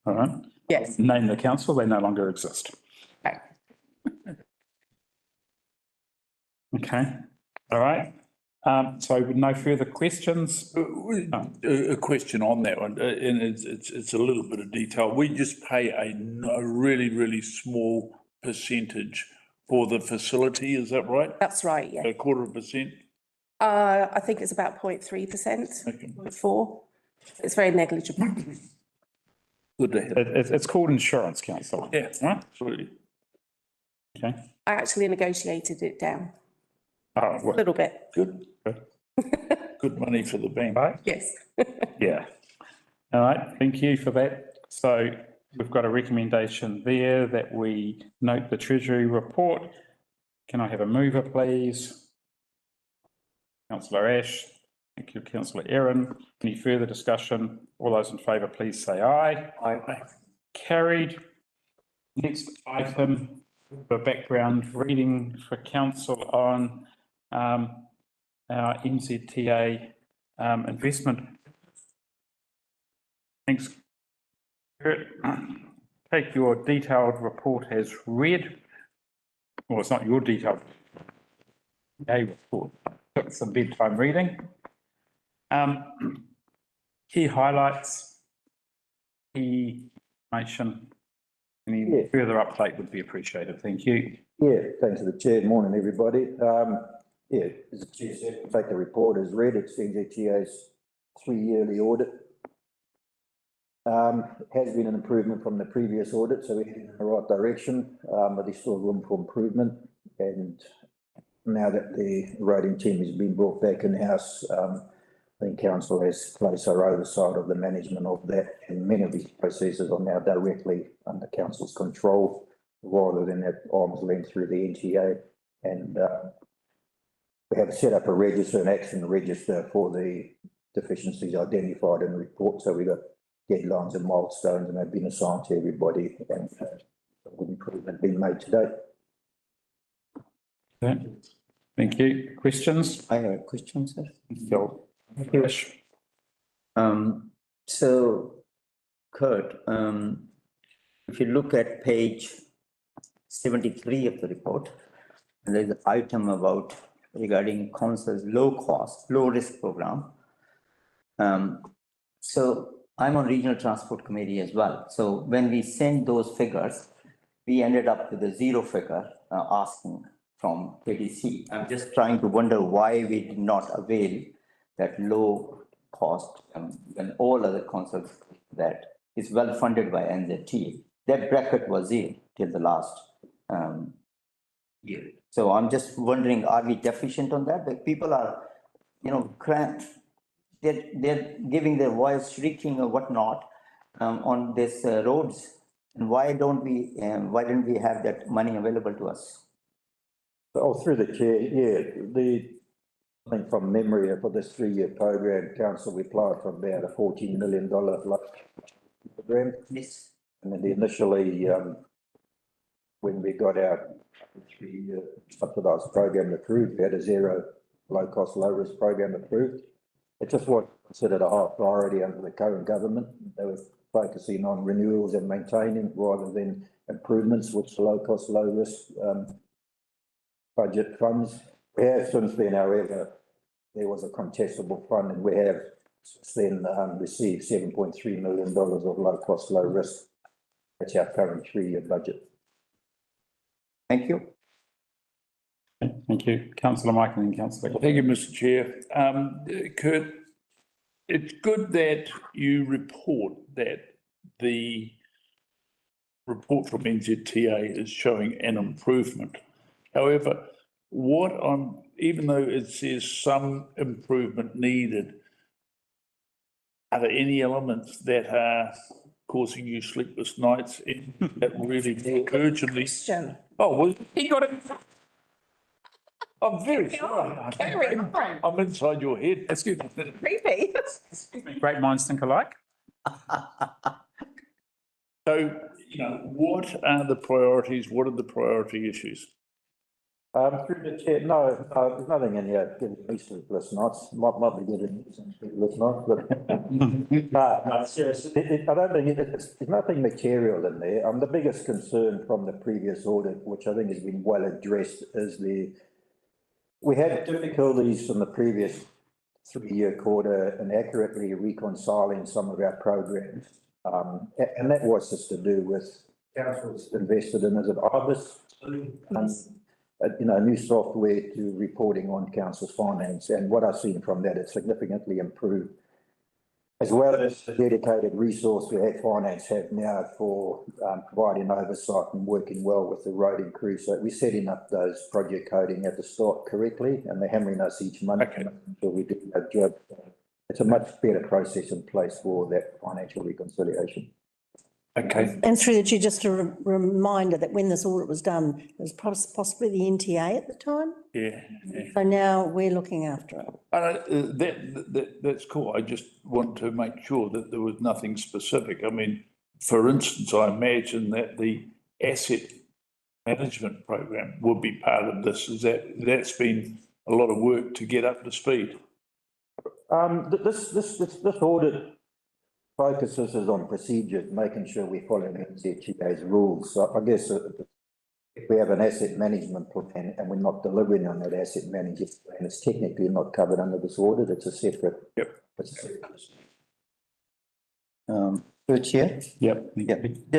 S1: All right.
S11: Yes.
S1: Name the council, they no longer exist.
S11: Okay.
S1: Okay, all right. So with no further questions.
S4: A question on that one, and it's a little bit of detail. We just pay a really, really small percentage for the facility, is that right?
S11: That's right, yeah.
S4: A 0.25%?
S11: I think it's about 0.3%,
S4: Okay.
S11: 0.4. It's very negligible.
S4: Good to hear.
S1: It's called insurance, councillor.
S4: Yeah,
S1: Right?
S4: absolutely.
S1: Okay.
S11: I actually negotiated it down
S1: Oh,
S11: a
S1: well,
S11: little bit.
S4: Good. Good money for the bank.
S1: right.
S11: Yes.
S1: Yeah. All right, thank you for that. So we've got a recommendation there that we note the Treasury report. Can I have a mover, please? Councillor Ash. Thank you, Councillor Aaron. Any further discussion? All those in favour, please say aye.
S4: Aye.
S1: Carried. Next item, the background reading for council on our NZTA investment. Thanks. Kurt. Take your detailed report as read. Well, it's not your detailed report. Took some bedtime reading. Key highlights, key information. Any further update would be appreciated. Thank you.
S12: Yeah, thanks to the chair. Morning, everybody. Yeah, as the chair said, take the report as read. It's NZTA's 3-yearly audit. Has been an improvement from the previous audit, so we're heading in the right direction, but there's still room for improvement. And now that the rating team has been brought back in-house, I think council has placed our oversight of the management of that, and many of these processes are now directly under council's control rather than at arm's length through the NTA. And we have set up a register, an action register for the deficiencies identified in the report. So we've got deadlines and milestones, and they've been assigned to everybody, and good improvement being made today.
S1: Okay. Thank you. Questions?
S5: I have a question, sir.
S1: Phil.
S5: So, Kurt, if you look at page 73 of the report, and there's an item about regarding council's low risk program. So I'm on regional transport committee as well. So when we sent those figures, we ended up with a zero figure asking from KDC. I'm just trying to wonder why we did not avail that low cost when all other councils that is well funded by NZT. That bracket was zero till the last year. So I'm just wondering, are we deficient on that? Like people are, they're giving their voice shrieking or whatnot on this roads. And why didn't we have that money available to us?
S12: Oh, through the chair, yeah, I think from memory for this 3-year program, council we applied for about a $14 million program.
S5: Yes.
S12: And then initially, when we got our 3-year subsidised program approved, we had a zero low cost, low risk program approved. It just wasn't considered a high priority under the current government. They were focusing on renewals and maintaining rather than improvements, which low cost, low risk budget funds. We have since then, however, there was a contestable fund, and we have since then received $7.3 million of low cost, low risk. That's our current 3-year budget.
S5: Thank you.
S1: Thank you. Councillor Mike and then Councillor.
S4: Thank you, Mr. Chair. Kurt, it's good that you report that the report from NZTA is showing an improvement. However, even though it says some improvement needed, are there any elements that are causing you sleepless nights and that really urgently? Oh, well, he got it. I'm very sorry. I'm inside your head. Excuse me.
S11: Creepy.
S1: Great minds think alike.
S4: So, what are the priorities? What are the priority issues?
S12: Through the chair, no, there's nothing in here giving me sleepless nights. Might be giving me some sleepless nights, but no, seriously, I don't think there's nothing material in there. The biggest concern from the previous audit, which I think has been well addressed, is we had difficulties from the previous 3-year quarter in accurately reconciling some of our programs, and that was just to do with councils invested in, is it IBIS? New software to reporting on council's finance, and what I've seen from that, it's significantly improved, as well as the dedicated resource we have finance have now for providing oversight and working well with the roading crew. So we're setting up those project coding at the start correctly, and they're hammering us each month until we do our job. It's a much better process in place for that financial reconciliation.
S4: Okay.
S6: And through the chair, just a reminder that when this audit was done, it was possibly the NTA at the time.
S4: Yeah.
S6: So now we're looking after it.
S4: That's cool. I just want to make sure that there was nothing specific. I mean, for instance, I imagine that the asset management program would be part of this. That's been a lot of work to get up to speed.
S12: This audit focuses on procedures, making sure we follow NZTA's rules. So I guess if we have an asset management plan and we're not delivering on that asset management plan, it's technically not covered under this audit. It's a separate.
S1: Yep.
S12: It's a separate.
S5: Through Chair?
S1: Yep.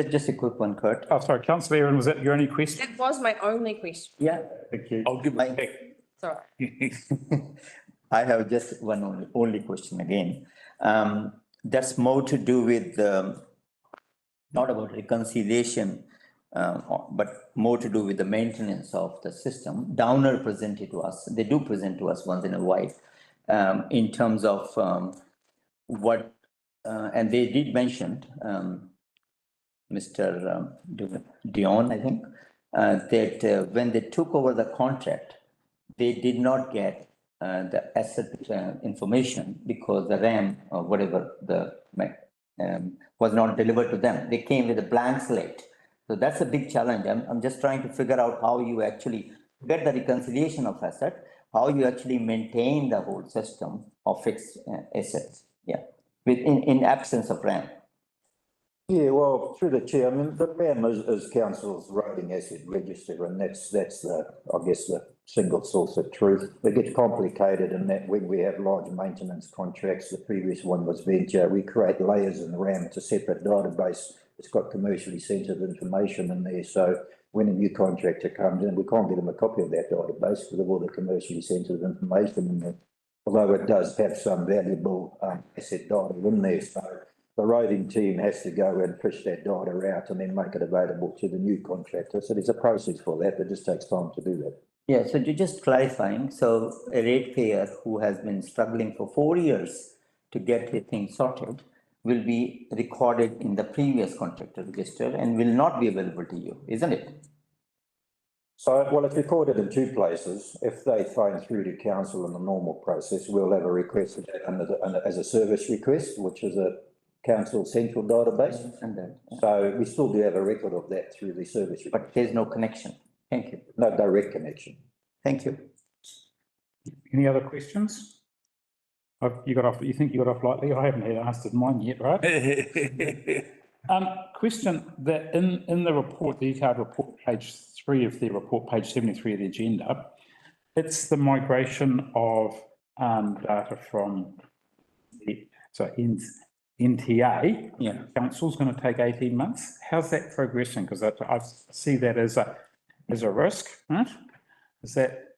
S5: Just a quick one, Kurt.
S1: Oh, sorry, councillor Aaron, was that your only question?
S2: That was my only question.
S5: Yeah.
S1: Thank you.
S4: I'll give it back.
S2: Sorry.
S5: I have just one only question again. That's more to do with, not about reconciliation, but more to do with the maintenance of the system. Downer presented to us, they do present to us once in a while, in terms of what, and they did mention, Mr. Dion, I think, that when they took over the contract, they did not get the asset information because the RAM or whatever was not delivered to them. They came with a blank slate. So that's a big challenge. I'm just trying to figure out how you actually get the reconciliation of asset, how you actually maintain the whole system of fixed assets. Yeah, in absence of RAM.
S12: Yeah, well, through the chair, I mean, the RAM is council's roading asset register, and that's the, I guess, the single source of truth. It gets complicated in that when we have large maintenance contracts, the previous one was Venture, we create layers in the RAM. It's a separate database. It's got commercially sensitive information in there. So when a new contractor comes in, we can't get them a copy of that database because of all the commercially sensitive information in there. Although it does have some valuable asset data in there. So the roading team has to go and fish that data out and then make it available to the new contractor. So there's a process for that. It just takes time to do that.
S5: Yeah, so just clarifying, so a ratepayer who has been struggling for 4 years to get the thing sorted will be recorded in the previous contractor register and will not be available to you, isn't it?
S12: So, well, it's recorded in two places. If they phone through to council in the normal process, we'll have a request as a service request, which is a council central database.
S5: And then,
S12: So we still do have a record of that through the service request.
S5: but there's no connection. Thank you.
S12: No direct connection.
S5: Thank you.
S1: Any other questions? You got off, you think you got off lightly? I haven't had asked it mine yet, right? Question that in the report, the detailed report, page 3 of the report, page 73 of the agenda, it's the migration of data from the, so NTA.
S5: Yeah.
S1: Council's going to take 18 months. How's that progressing? Because I see that as a risk, right? Is that?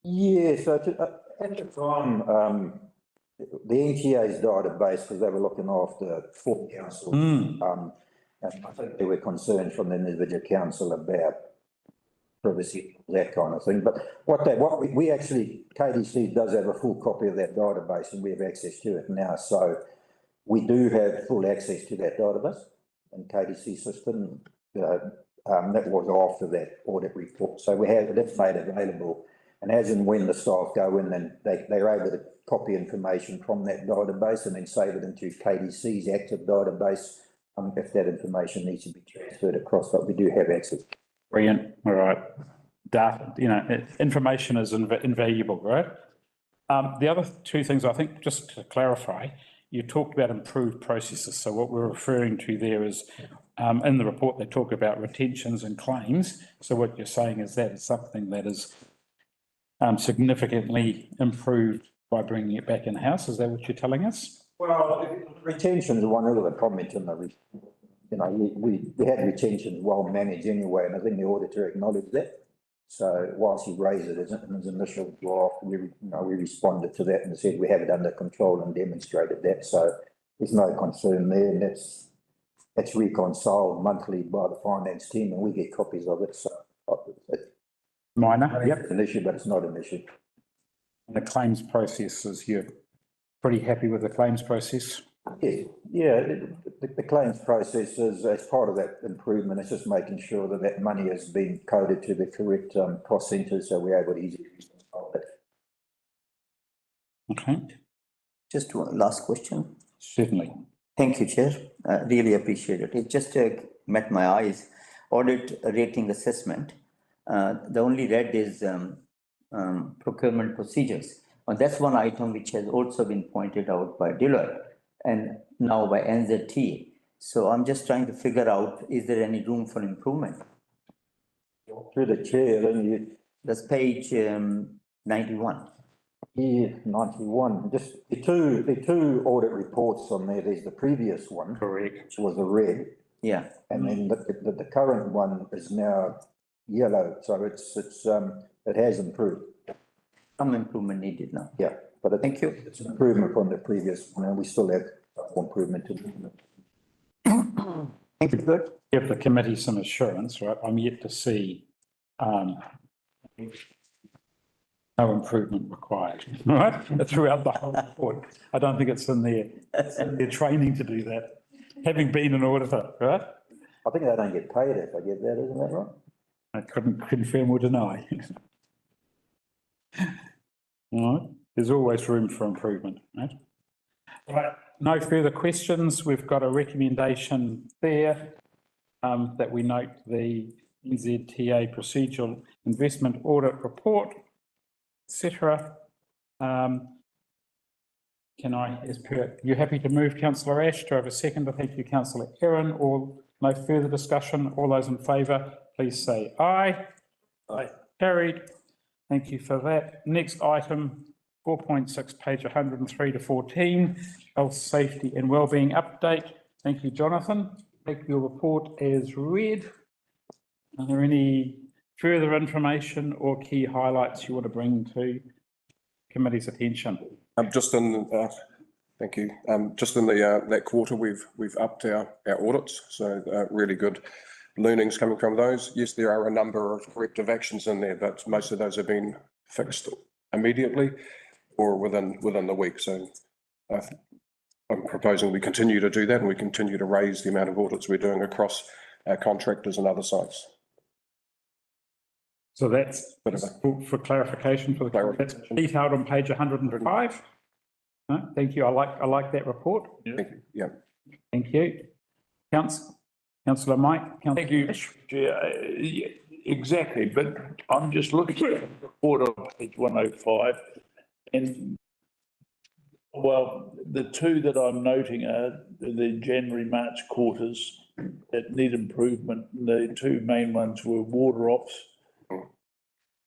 S12: Yeah, so at the time, the NTA's database, because they were looking after 4 councils, and I think there were concerns from the individual council about privacy, that kind of thing. But what we actually, KDC does have a full copy of that database and we have access to it now. So we do have full access to that database and KDC system. That was after that audit report. So we have it made available. And as and when the staff go in, then they're able to copy information from that database and then save it into KDC's active database if that information needs to be transferred across, but we do have access.
S1: Brilliant. All right. Data, information is invaluable, right? The other two things, I think, just to clarify, you talked about improved processes. So what we're referring to there is, in the report, they talk about retentions and claims. So what you're saying is that it's something that is significantly improved by bringing it back in-house. Is that what you're telling us?
S12: Well, retention is one other comment in the report. You know, we had retention well managed anyway, and I think the auditor acknowledged that. So whilst he raised it as an initial draft, we responded to that and said we have it under control and demonstrated that. So there's no concern there, and that's reconciled monthly by the finance team, and we get copies of it. So
S1: Minor, yep.
S12: It's an issue, but it's not an issue.
S1: And the claims processes, you're pretty happy with the claims process?
S12: Yeah, the claims process is as part of that improvement. It's just making sure that that money has been coded to the correct cost centres, so we're able to easily resolve it.
S1: Okay.
S5: Just one last question.
S1: Certainly.
S5: Thank you, Chair. I really appreciate it. It just met my eyes. Audit rating assessment. The only red is procurement procedures. And that's one item which has also been pointed out by Deloitte and now by NZT. So I'm just trying to figure out, is there any room for improvement?
S12: Through the chair, then you,
S5: That's page 91.
S12: yeah, 91, just the two audit reports on there, there's the previous one.
S1: Correct.
S12: Which was the red,
S5: Yeah,
S12: and then the current one is now yellow, so it has improved,
S5: some improvement needed now.
S12: yeah. But
S5: Thank you.
S12: it's an improvement from the previous one, and we still have improvement to do.
S5: Thank you, good.
S1: Give the committee some assurance, right? I'm yet to see, no improvement required, right? Throughout the whole report. I don't think it's in their training to do that, having been an auditor, right?
S12: I think they don't get paid if I get that, isn't that right?
S1: I couldn't confirm or deny. All right, there's always room for improvement, right? Right, no further questions. We've got a recommendation there that we note the NZTA procedural investment audit report, etc. Can I, you happy to move, Councillor Ash? Do I have a second? Thank you, Councillor Heron. Or no further discussion? All those in favour, please say aye. Aye. Carried. Thank you for that. Next item, 4.6, page 103 to 14, health, safety and wellbeing update. Thank you, Jonathan. Take your report as read. Are there any further information or key highlights you want to bring to committee's attention?
S13: Just in, thank you. Just in that quarter, we've upped our audits, so really good learnings coming from those. Yes, there are a number of corrective actions in there, but most of those have been fixed immediately or within the week. So I'm proposing we continue to do that, and we continue to raise the amount of audits we're doing across our contractors and other sites.
S1: So that's for clarification for the that's detailed on page 105. No, thank you. I like that report.
S13: Yeah. Thank you. Yeah.
S1: Thank you. Councillor Mike.
S4: Thank you, Chair. Yeah, exactly, but I'm just looking at the report on page 105, and well, the two that I'm noting are the January-March quarters that need improvement. The two main ones were water ops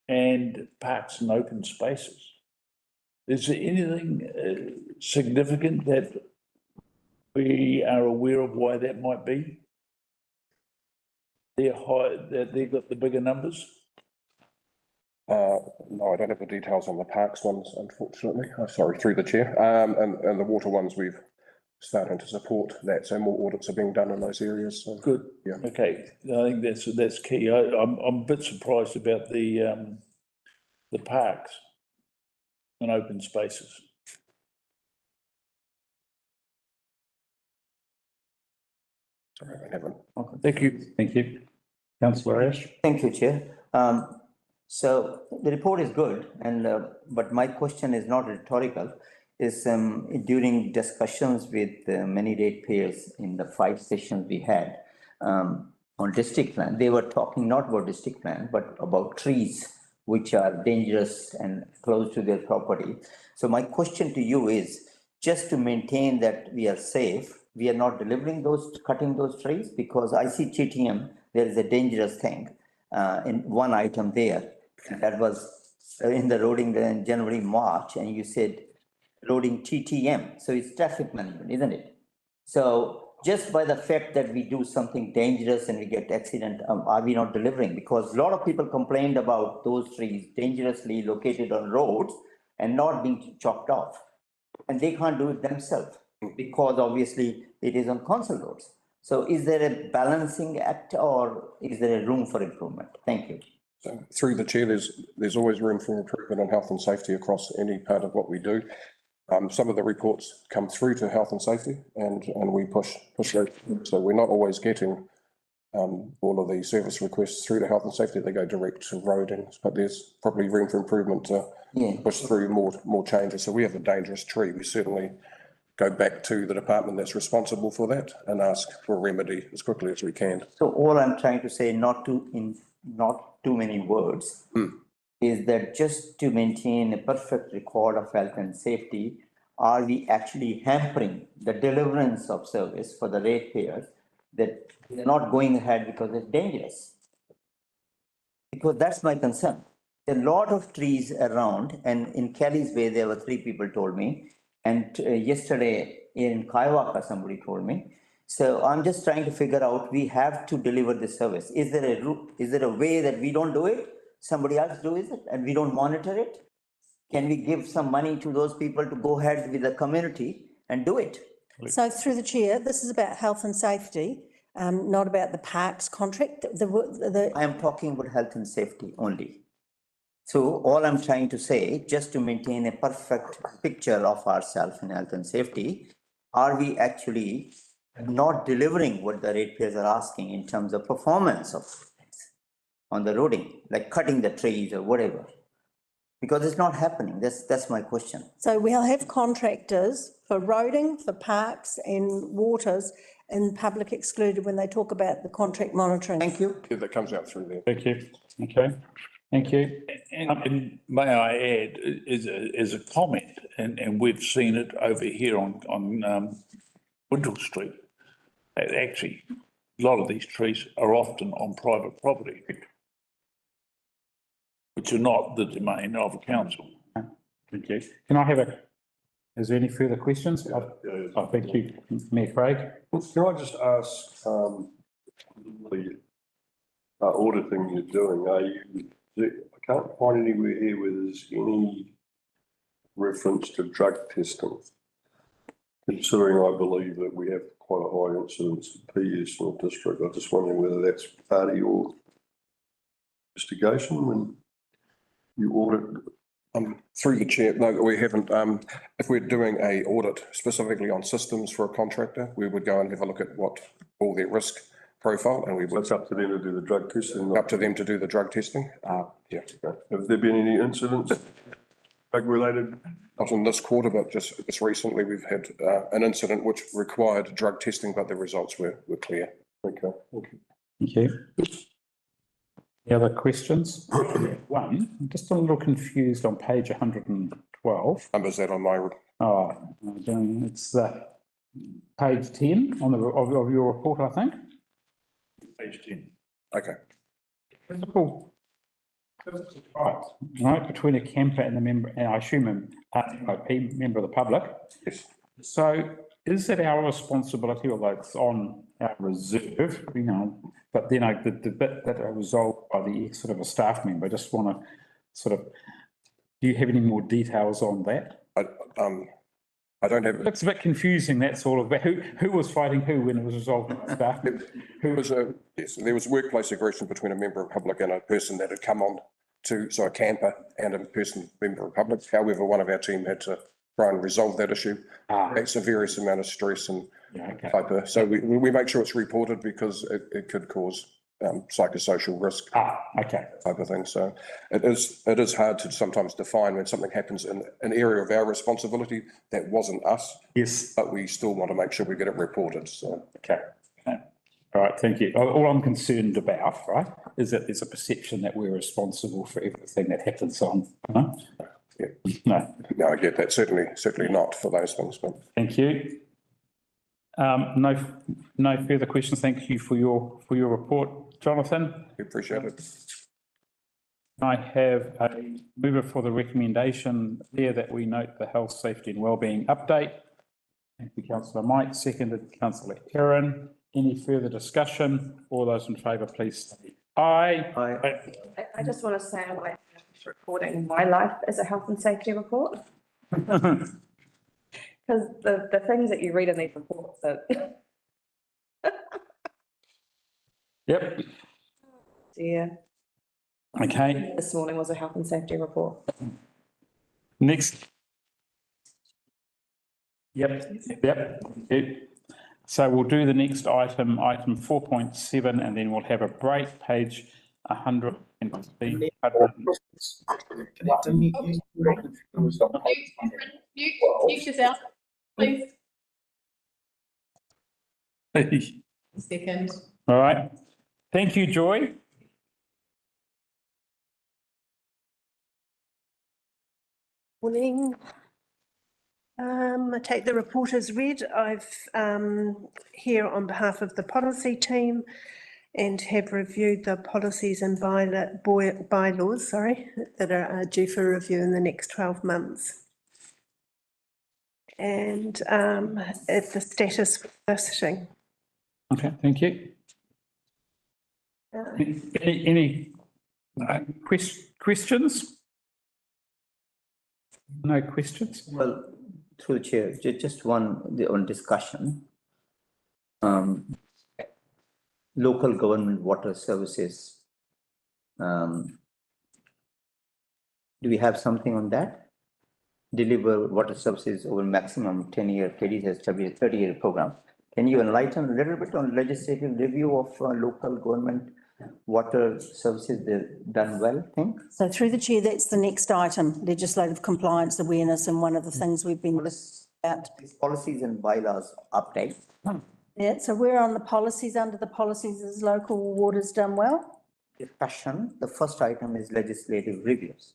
S4: and parks and open spaces. Is there anything significant that we are aware of why that might be? They're high, that they've got the bigger numbers?
S13: No, I don't have the details on the parks ones, unfortunately. Sorry, through the chair. And the water ones, we've started to support that, so more audits are being done in those areas. So.
S4: Good.
S13: Yeah.
S4: Okay, I think that's key. I'm a bit surprised about the parks and open spaces.
S13: Sorry, I haven't.
S4: Okay. Thank you.
S1: Thank you. Councillor Ash.
S5: Thank you, Chair. So the report is good, and but my question is not rhetorical. Is during discussions with many ratepayers in the 5 sessions we had on district plan, they were talking not about district plan, but about trees which are dangerous and close to their property. So my question to you is, just to maintain that we are safe, we are not delivering those, cutting those trees, because I see TTM, there is a dangerous thing in one item there. That was in the roading in January, March, and you said loading TTM. So it's traffic management, isn't it? So just by the fact that we do something dangerous and we get accident, are we not delivering? Because a lot of people complained about those trees dangerously located on roads and not being chopped off. And they can't do it themselves because obviously it is on council roads. So is there a balancing act, or is there a room for improvement? Thank you.
S13: So through the chair, there's always room for improvement on health and safety across any part of what we do. Some of the reports come through to health and safety, and we push those. So we're not always getting all of the service requests through to health and safety. They go direct to roading, but there's probably room for improvement to push through more changes. So we have a dangerous tree. We certainly go back to the department that's responsible for that and ask for a remedy as quickly as we can.
S5: So all I'm trying to say, not too many words, is that just to maintain a perfect record of health and safety, are we actually hampering the deliverance of service for the ratepayers that they're not going ahead because it's dangerous? Because that's my concern. There are a lot of trees around, and in Kelly's Bay, there were 3 people told me, and yesterday in Kaiwaka, somebody told me. So I'm just trying to figure out, we have to deliver this service. Is there a route, is there a way that we don't do it? Somebody else does it and we don't monitor it? Can we give some money to those people to go ahead with the community and do it?
S6: So through the chair, this is about health and safety, not about the parks contract.
S5: I am talking about health and safety only. So all I'm trying to say, just to maintain a perfect picture of ourselves in health and safety, are we actually not delivering what the ratepayers are asking in terms of performance of on the roading, like cutting the trees or whatever? Because it's not happening. That's my question.
S6: So we'll have contractors for roading, for parks and waters in public excluded when they talk about the contract monitoring.
S5: Thank you.
S13: Yeah, that comes out through there.
S1: Thank you. Okay, thank you.
S4: And may I add, is a comment, and we've seen it over here on Windle Street. That actually, a lot of these trees are often on private property, which are not the domain of a council.
S1: Thank you. Can I have is there any further questions? Oh, thank you, Mayor Craig.
S9: Can I just ask, the auditing you're doing, I can't find anywhere here where there's any reference to drug testing. Considering I believe that we have quite a high incidence of PS in the district, I'm just wondering whether that's part of your investigation when you audit.
S13: Through the chair, no, we haven't. If we're doing a audit specifically on systems for a contractor, we would go and have a look at what all their risk profile, and we would.
S9: It's up to them to do the drug testing.
S13: Up to them to do the drug testing. Yeah.
S9: Okay. Have there been any incidents, drug related?
S13: Not in this quarter, but just recently we've had an incident which required drug testing, but the results were clear.
S9: Okay. Okay.
S1: Thank you. Any other questions? One, I'm just a little confused on page 112.
S13: Numbers that on my.
S1: Oh, it's page 10 on of your report, I think.
S4: Page 10.
S13: Okay.
S1: Physical right between a camper and the member, and I assume an RIP member of the public.
S13: Yes.
S1: So is it our responsibility, although it's on our reserve, but then the bit that are resolved by the exit of a staff member, I just want to sort of, do you have any more details on that?
S13: I don't have.
S1: It's a bit confusing, that's all about who was fighting who when it was resolved by staff.
S13: Yes, there was workplace aggression between a member of public and a person that had come on so a camper and a member of public. However, one of our team had to try and resolve that issue. That's a various amount of stress and hyper. So we make sure it's reported because it could cause psychosocial risk.
S1: Okay.
S13: Type of thing. So it is hard to sometimes define when something happens in an area of our responsibility that wasn't us.
S1: Yes.
S13: But we still want to make sure we get it reported. So.
S1: Okay. All right, thank you. All I'm concerned about, right, is that there's a perception that we're responsible for everything that happens on.
S13: Yeah.
S1: No,
S13: I get that. Certainly not for those things. But
S1: thank you. No further questions. Thank you for your report, Jonathan.
S13: We appreciate it.
S1: I have a mover for the recommendation there that we note the health, safety and wellbeing update. Thank you, Councillor Mike. Seconded, Councillor Aaron. Any further discussion? All those in favour, please say aye.
S5: Aye.
S2: I just want to say I like recording my life as a health and safety report. Because the things that you read in these reports are.
S1: Yep.
S2: Dear.
S1: Okay.
S2: This morning was a health and safety report.
S1: Next. Yep. So we'll do the next item 4.7, and then we'll have a break, page 115.
S7: Mute yourself, please. Second.
S1: All right. Thank you, Joy.
S11: Morning. I take the report as read. I've here on behalf of the policy team and have reviewed the policies and bylaws, that are due for review in the next 12 months. And at the status for this sitting.
S1: Okay, thank you. Any questions? No questions?
S5: Well, through the chair, just one on discussion. Local government water services. Do we have something on that? Deliver water services over maximum 10-year, KD has to be a 30-year program. Can you enlighten a little bit on legislative review of local government water services? They've done well, I think.
S6: So through the chair, that's the next item, legislative compliance awareness, and one of the things we've been about.
S5: Policies and bylaws update.
S6: Yeah, so we're on the policies. Under the policies, is local waters done well?
S5: Discussion, the first item is legislative reviews.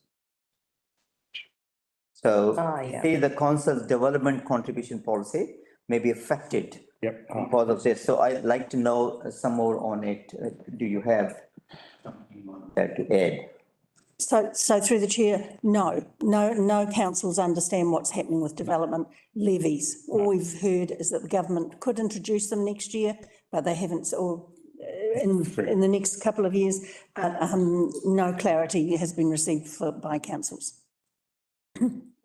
S5: So say the council's development contribution policy may be affected because of this. So I'd like to know some more on it. Do you have that to add?
S6: So through the chair, no councils understand what's happening with development levies. All we've heard is that the government could introduce them next year, but they haven't, or in the next couple of years, but no clarity has been received by councils.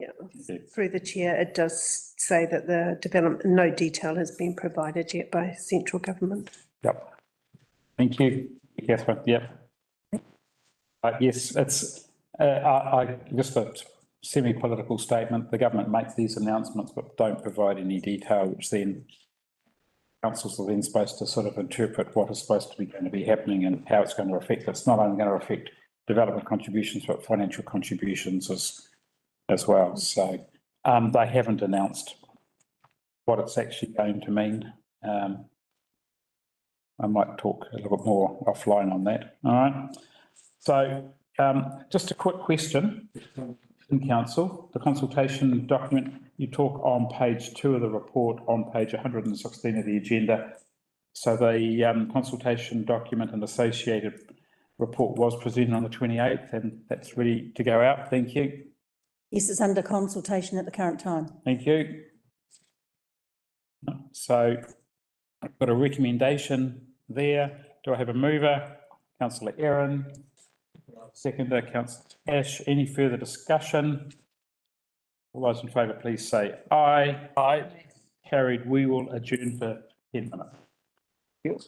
S11: Yeah, through the chair, it does say that the development, no detail has been provided yet by central government.
S1: Yep. Thank you, Catherine. Yep. Yes, it's just a semi-political statement. The government makes these announcements but don't provide any detail, which then councils are then supposed to sort of interpret what is supposed to be going to be happening and how it's going to affect. It's not only going to affect development contributions, but financial contributions as well. So they haven't announced what it's actually going to mean. I might talk a little bit more offline on that. All right. So just a quick question in council, the consultation document, you talk on page 2 of the report on page 116 of the agenda. So the consultation document and associated report was presented on the 28th and that's ready to go out. Thank you.
S6: Yes, it's under consultation at the current time.
S1: Thank you. So I've got a recommendation there. Do I have a mover? Councillor Aaron. Seconder, Councillor Ash. Any further discussion? All those in favour, please say aye. Aye. Carried. We will adjourn for 10 minutes.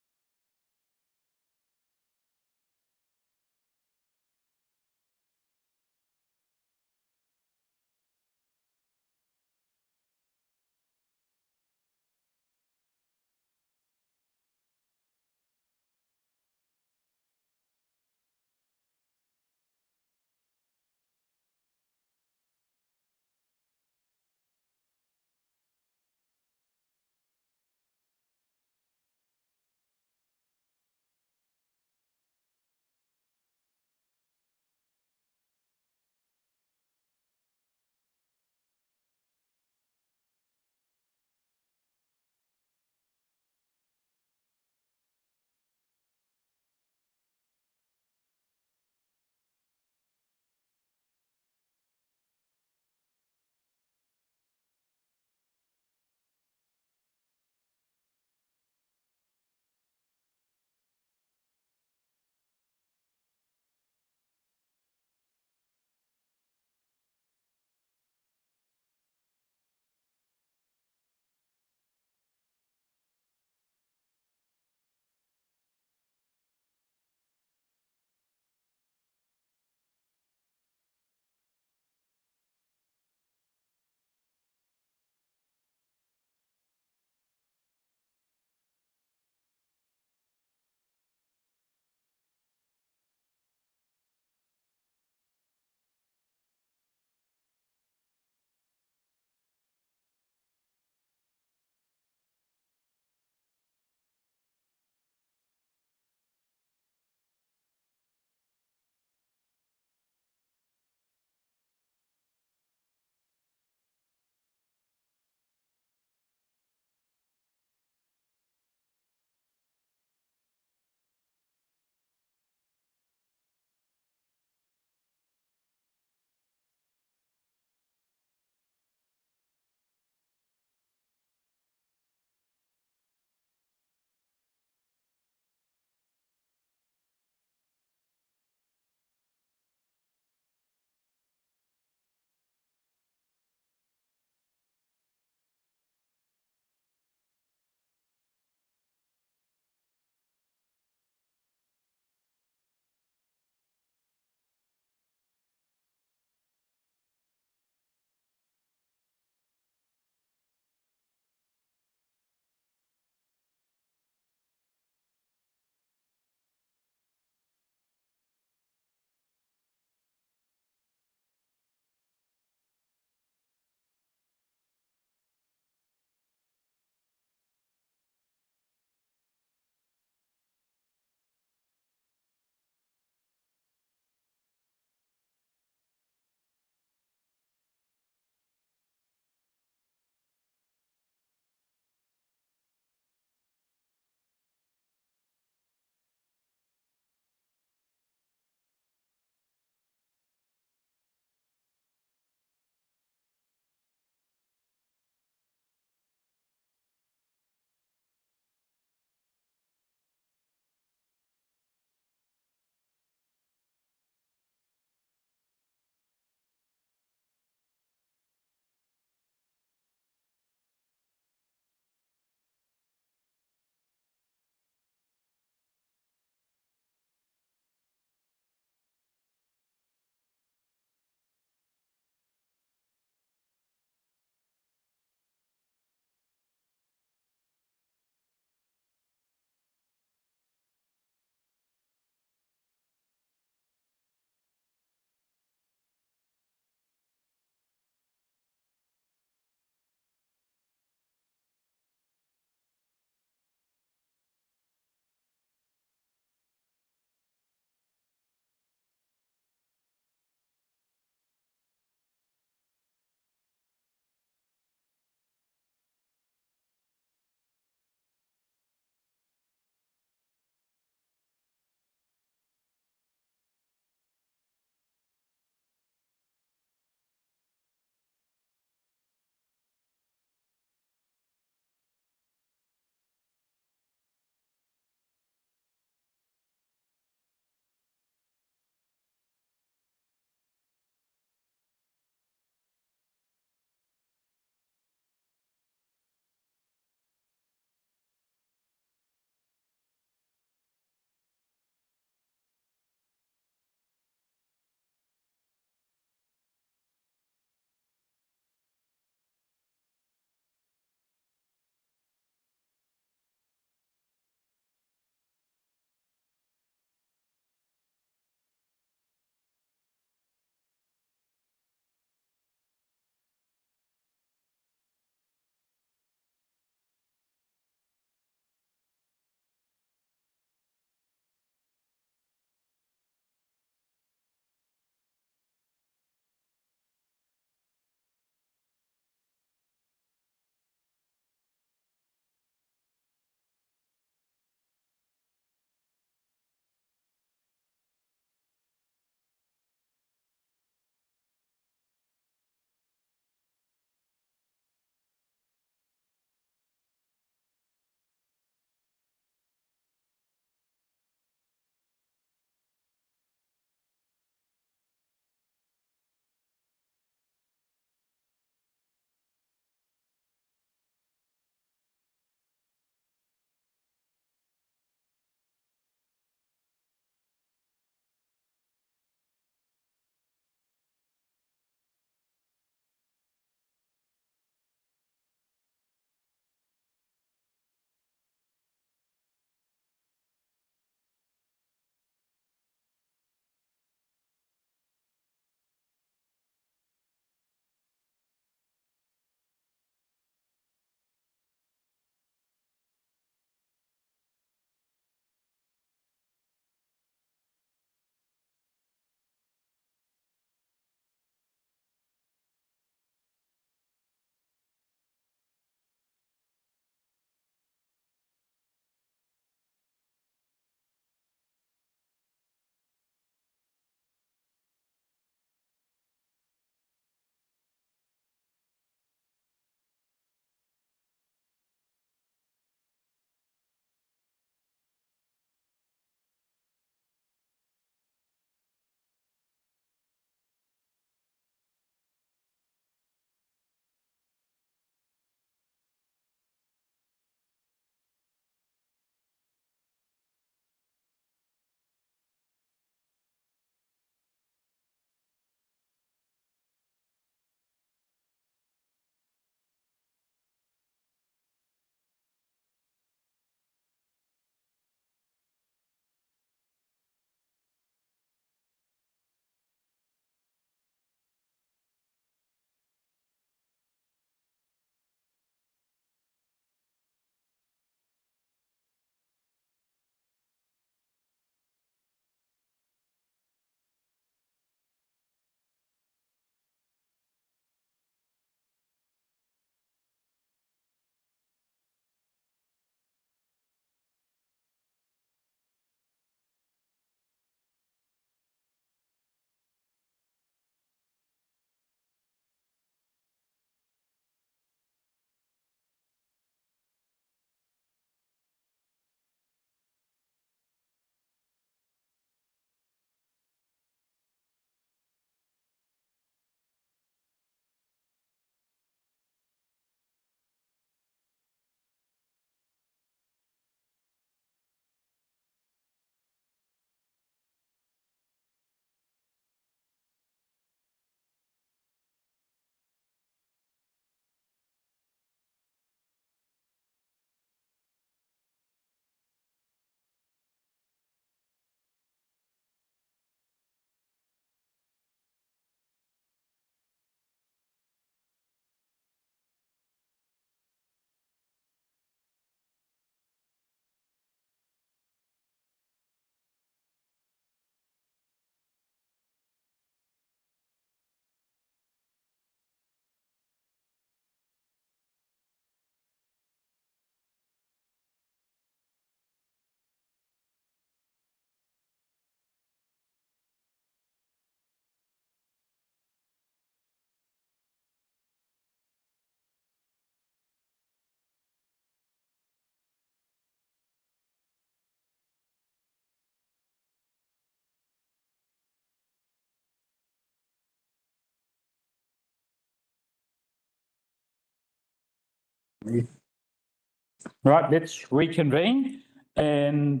S1: Right, let's reconvene and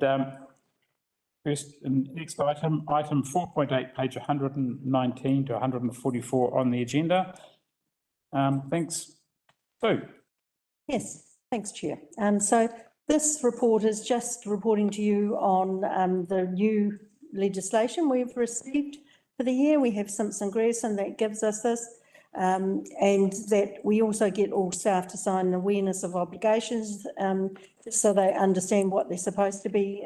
S1: first, next item, item 4.8, page 119 to 144 on the agenda. Thanks. Sue.
S6: Yes, thanks, Chair. So this report is just reporting to you on the new legislation we've received for the year. We have Simpson Grierson that gives us this, and that we also get all staff to sign an awareness of obligations, so they understand what they're supposed to be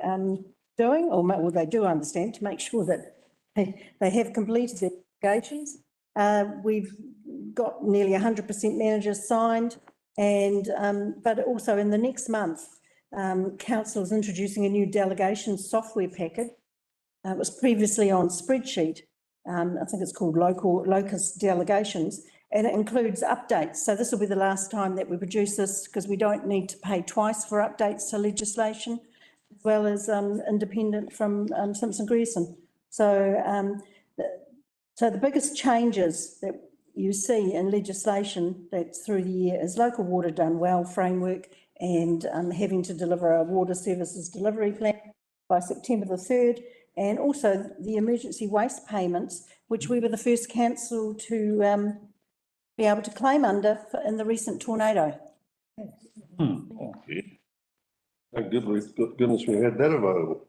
S6: doing, or well, they do understand, to make sure that they have completed their obligations. We've got nearly 100% managers signed, and but also in the next month, council is introducing a new delegation software package. It was previously on spreadsheet. I think it's called Locus Delegations, and it includes updates. So this will be the last time that we produce this, because we don't need to pay twice for updates to legislation, as well as independent from Simpson Grierson. So the biggest changes that you see in legislation that's through the year is local water done well framework, and having to deliver a water services delivery plan by September the 3rd, and also the emergency waste payments, which we were the first council to be able to claim under in the recent tornado.
S9: Thank goodness we had that available.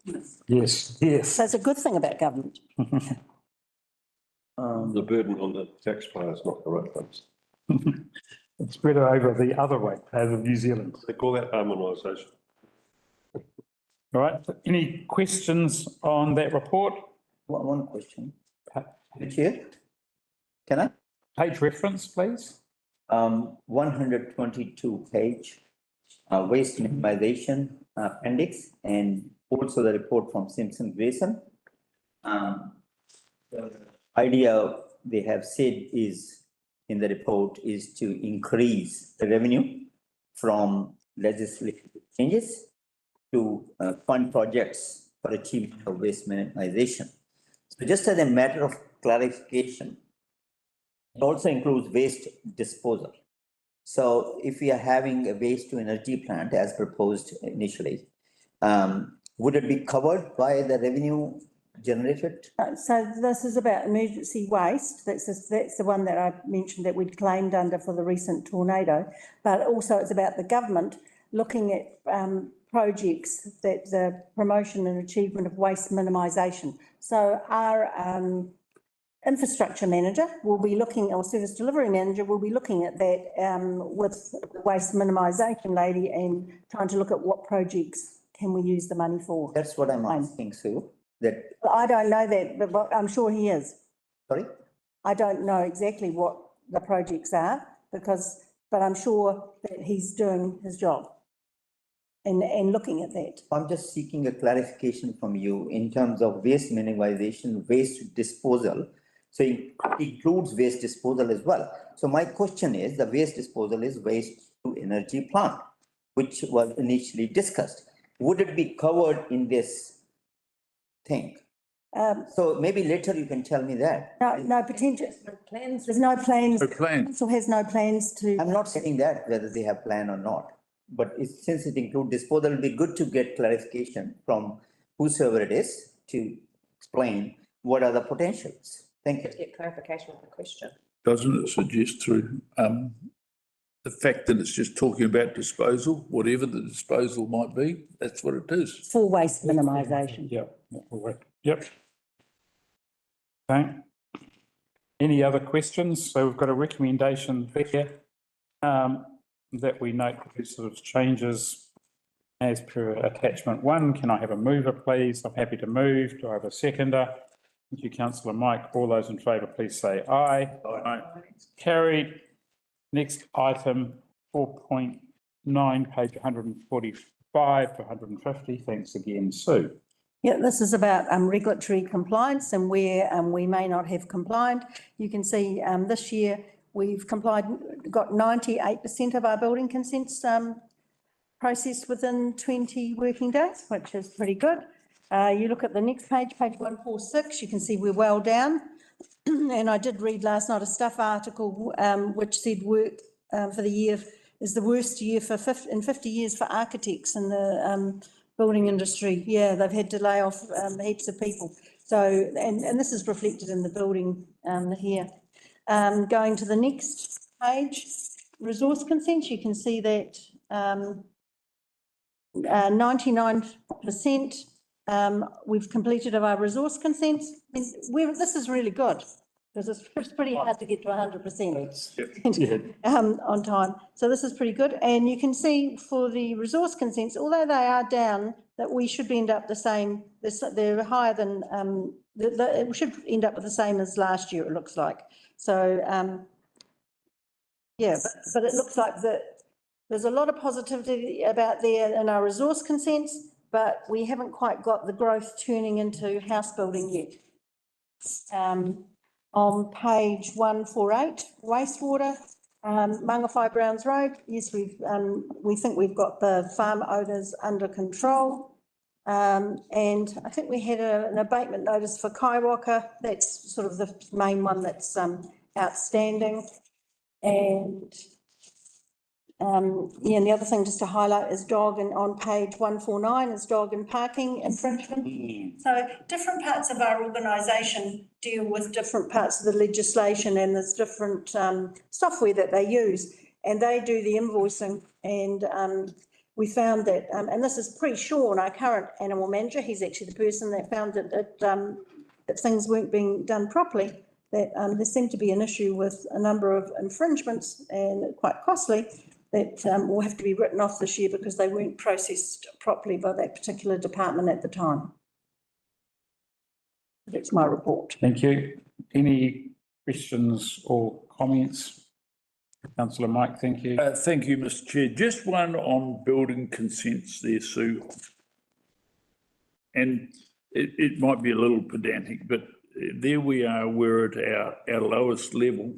S1: Yes, yes.
S6: That's a good thing about government.
S9: The burden on the taxpayer is not the right place.
S1: It's better over the other way, over New Zealand.
S9: They call that harmonisation.
S1: All right, any questions on that report?
S5: One question. Chair, can I?
S1: Page reference, please.
S5: 122 page, waste minimization appendix, and also the report from Simpson Grierson. The idea they have said is, in the report, is to increase the revenue from legislative changes to fund projects for achievement of waste minimization. So just as a matter of clarification, it also includes waste disposal. So if we are having a waste to energy plant as proposed initially, would it be covered by the revenue generated?
S6: So this is about emergency waste. That's the one that I mentioned that we'd claimed under for the recent tornado. But also it's about the government looking at projects that the promotion and achievement of waste minimisation. So our infrastructure manager will be looking, or service delivery manager will be looking at that with the waste minimisation lady, and trying to look at what projects can we use the money for.
S5: That's what I'm asking, Sue. That
S6: I don't know that, but I'm sure he is.
S5: Sorry?
S6: I don't know exactly what the projects are, but I'm sure that he's doing his job and looking at that.
S5: I'm just seeking a clarification from you in terms of waste minimization, waste disposal. So it includes waste disposal as well. So my question is, the waste disposal is waste to energy plant, which was initially discussed. Would it be covered in this thing? So maybe later you can tell me that.
S6: No potential. There's no plans.
S4: No plan.
S6: Council has no plans to.
S5: I'm not saying that whether they have plan or not, but since it includes disposal, it'll be good to get clarification from whosoever it is to explain what are the potentials. Thank you.
S2: Get clarification on the question.
S4: Doesn't it suggest through the fact that it's just talking about disposal, whatever the disposal might be, that's what it is.
S6: For waste minimisation.
S1: Yep. Okay. Any other questions? So we've got a recommendation there that we note these sort of changes as per attachment 1. Can I have a mover, please? I'm happy to move. Do I have a seconder? Thank you, Councillor Mike. All those in favour, please say aye. Aye. Carried. Next item, 4.9, page 145 to 150. Thanks again, Sue.
S6: Yeah, this is about regulatory compliance and where we may not have complied. You can see this year we've got 98% of our building consents processed within 20 working days, which is pretty good. You look at the next page, page 146, you can see we're well down. And I did read last night a Stuff article which said work for the year is the worst year in 50 years for architects in the building industry. Yeah, they've had to lay off heaps of people. So, and this is reflected in the building here. Going to the next page, resource consents, you can see that 99% we've completed of our resource consents. I mean, this is really good because it's pretty hard to get to 100% on time. So this is pretty good. And you can see for the resource consents, although they are down, that we should end up the same. They're higher than, it should end up with the same as last year, it looks like. So, yeah, but it looks like there's a lot of positivity about there in our resource consents, but we haven't quite got the growth turning into house building yet. On page 148, wastewater, Mangawhai Browns Road, yes, we think we've got the farm owners under control. And I think we had an abatement notice for Kaiwaka. That's sort of the main one that's outstanding. And yeah, and the other thing just to highlight is dog, and on page 149 is dog and parking infringement. So different parts of our organisation deal with different parts of the legislation, and there's different software that they use, and they do the invoicing. And we found that, and this is pre-Sean, our current animal manager, he's actually the person that found that things weren't being done properly, that there seemed to be an issue with a number of infringements, and quite costly, that will have to be written off this year because they weren't processed properly by that particular department at the time. That's my report.
S1: Thank you. Any questions or comments? Councillor Mike, thank you.
S4: Thank you, Mr Chair. Just one on building consents there, Sue. And it might be a little pedantic, but there we are, we're at our lowest level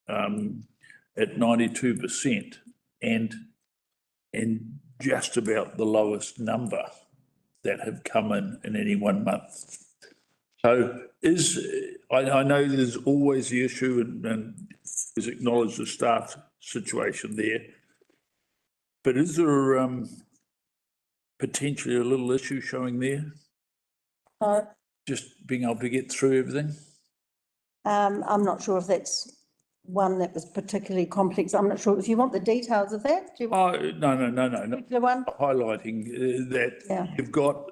S4: at 92%. And just about the lowest number that have come in any 1 month. So I know there's always the issue and is acknowledged the staff situation there, but is there potentially a little issue showing there? Just being able to get through everything?
S6: I'm not sure if that's one that was particularly complex. I'm not sure if you want the details of that. Do you want
S4: No.
S6: the one?
S4: Highlighting that you've got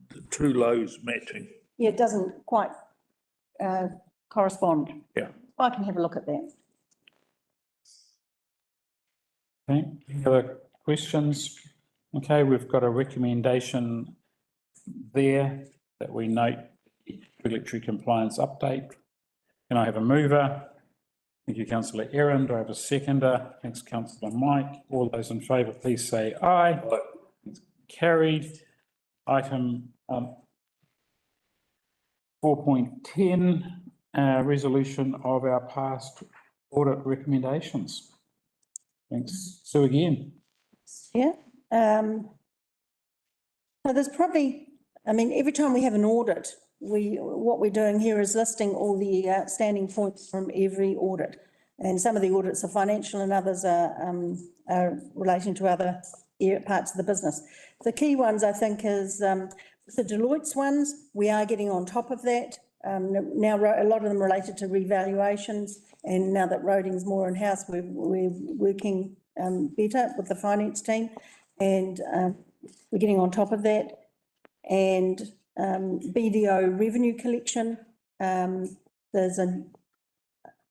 S4: the two lows matching.
S6: Yeah, it doesn't quite correspond.
S4: Yeah.
S6: I can have a look at that.
S1: Okay, any other questions? Okay, we've got a recommendation there that we note regulatory compliance update. Can I have a mover? Thank you, Councillor Aaron. Do I have a seconder? Thanks, Councillor Mike. All those in favour, please say aye. Aye. It's carried. Item 4.10, resolution of our past audit recommendations. Thanks. Sue again.
S6: Yeah. So there's probably, I mean, every time we have an audit, what we're doing here is listing all the outstanding points from every audit. And some of the audits are financial and others are relating to other parts of the business. The key ones, I think, is the Deloitte's ones. We are getting on top of that. Now, a lot of them related to revaluations. And now that Roding's more in-house, we're working better with the finance team. And we're getting on top of that. And BDO revenue collection. There's a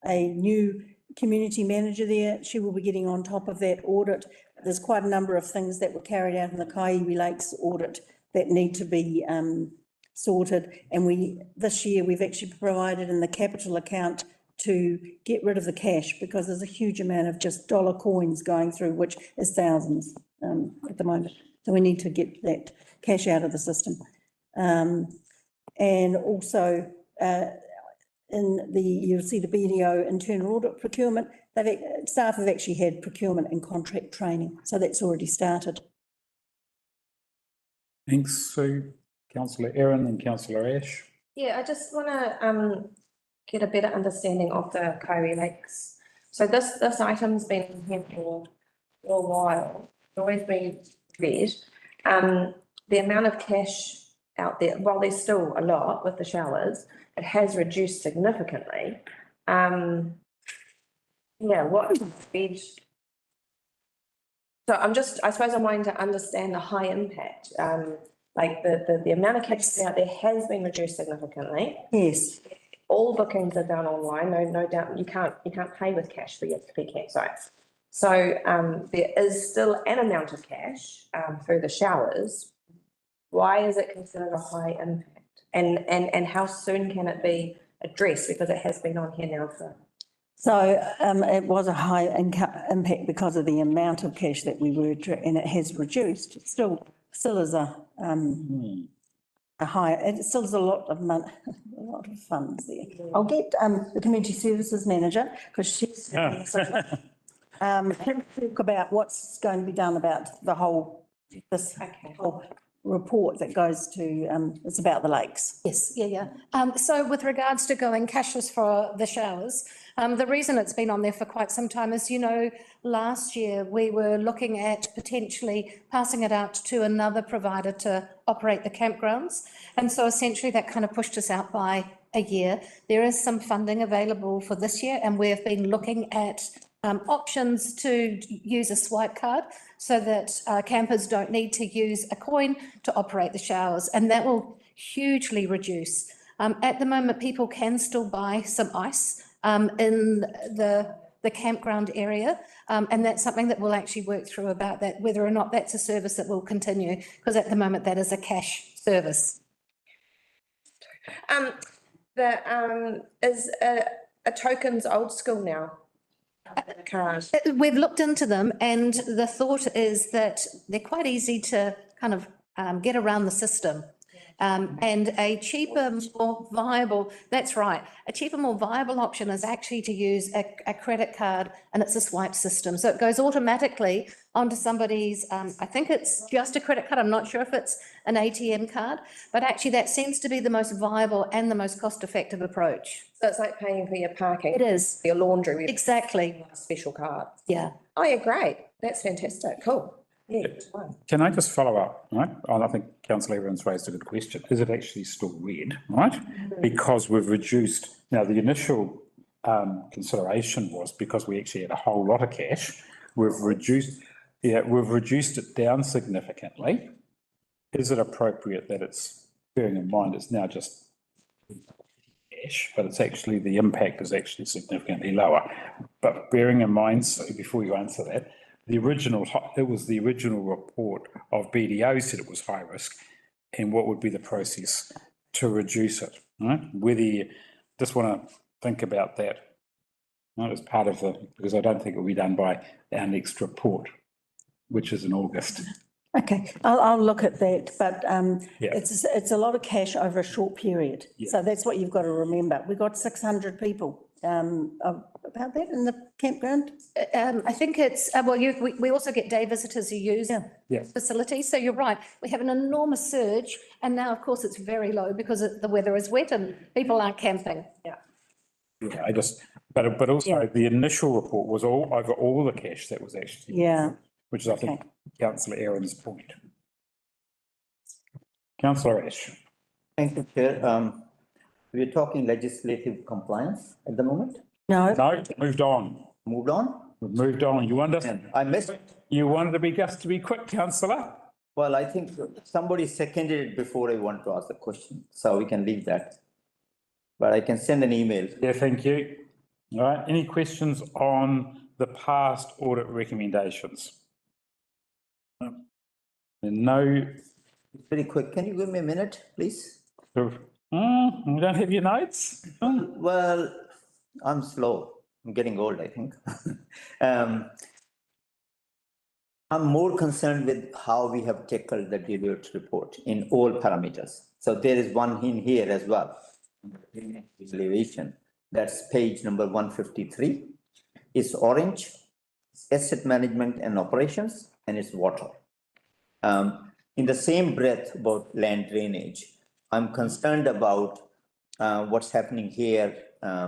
S6: new community manager there. She will be getting on top of that audit. There's quite a number of things that were carried out in the Kaiwi Lakes audit that need to be sorted. And this year we've actually provided in the capital account to get rid of the cash because there's a huge amount of just dollar coins going through, which is thousands at the moment. So we need to get that cash out of the system. And also you'll see the BDO internal audit procurement. Staff have actually had procurement and contract training, so that's already started.
S1: Thanks, Sue. Councillor Aaron and Councillor Ash.
S2: Yeah, I just want to get a better understanding of the Kaiwi Lakes. So this item's been in here for for a while, always been read, the amount of cash out there, while there's still a lot with the showers, it has reduced significantly. Yeah, what read? So I suppose I'm wanting to understand the high impact, like the amount of cash out there has been reduced significantly.
S6: Yes.
S2: All bookings are done online, no doubt, you can't pay with cash for your campsites. So, there is still an amount of cash, through the showers. Why is it considered a high impact? And how soon can it be addressed? Because it has been on here now for.
S6: So it was a high impact because of the amount of cash that we were, and it has reduced. It still is a high, it still is a lot of money, a lot of funds there. I'll get the community services manager, because she's talk about what's going to be done about the whole, whole report that goes to, it's about the lakes.
S14: Yes, so with regards to going cashless for the showers, the reason it's been on there for quite some time is, last year we were looking at potentially passing it out to another provider to operate the campgrounds. And so essentially that kind of pushed us out by a year. There is some funding available for this year, and we've been looking at options to use a swipe card so that campers don't need to use a coin to operate the showers, and that will hugely reduce. At the moment, people can still buy some ice in the campground area, and that's something that we'll actually work through about that, whether or not that's a service that will continue, because at the moment that is a cash service.
S2: Is a tokens old school now?
S14: We've looked into them, and the thought is that they're quite easy to kind of get around the system. And a cheaper, more viable, that's right, a cheaper, more viable option is actually to use a credit card, and it's a swipe system. So it goes automatically onto somebody's, I think it's just a credit card. I'm not sure if it's an ATM card, but actually that seems to be the most viable and the most cost-effective approach.
S2: So it's like paying for your parking.
S14: It is.
S2: Your laundry.
S14: Exactly.
S2: A special card.
S14: Yeah.
S2: Oh, yeah, great. That's fantastic. Cool. Yeah.
S1: Can I just follow up, right? I think Councillor Evans raised a good question. Is it actually still red, right? Because we've reduced, now the initial consideration was because we actually had a whole lot of cash. We've reduced it down significantly. Is it appropriate that it's, bearing in mind, it's now just cash, but it's actually, the impact is actually significantly lower. But bearing in mind, so before you answer that, the original report of BDO said it was high risk, and what would be the process to reduce it, right? Whether you just want to think about that, right, as part of because I don't think it will be done by our next report, which is in August.
S6: Okay, I'll look at that, but it's a lot of cash over a short period. Yeah. So that's what you've got to remember. We've got 600 people. About that in the campground?
S14: I think it's, we also get day visitors who use facilities. So you're right. We have an enormous surge, and now, of course, it's very low because the weather is wet and people aren't camping.
S2: Yeah.
S1: Yeah, but also the initial report was over all the cash that was actually.
S6: Yeah.
S1: Which is, I think, Councillor Aaron's point. Councillor Ash.
S5: Thank you, Chair. We're talking legislative compliance at the moment?
S6: No,
S1: moved on.
S5: Moved on?
S1: We've moved on. You wanted
S5: I missed.
S1: You wanted to be quick, Councillor.
S5: Well, I think somebody seconded it before I want to ask the question, so we can leave that. But I can send an email.
S1: Yeah, thank you. All right. Any questions on the past audit recommendations? No.
S5: Very quick. Can you give me a minute, please?
S1: You don't have your notes?
S5: Well, I'm slow. I'm getting old, I think. I'm more concerned with how we have tackled the Deloitte report in all parameters. So there is one in here as well. Elevation. That's page number 153. It's orange, asset management and operations, and it's water. In the same breath about land drainage, I'm concerned about what's happening here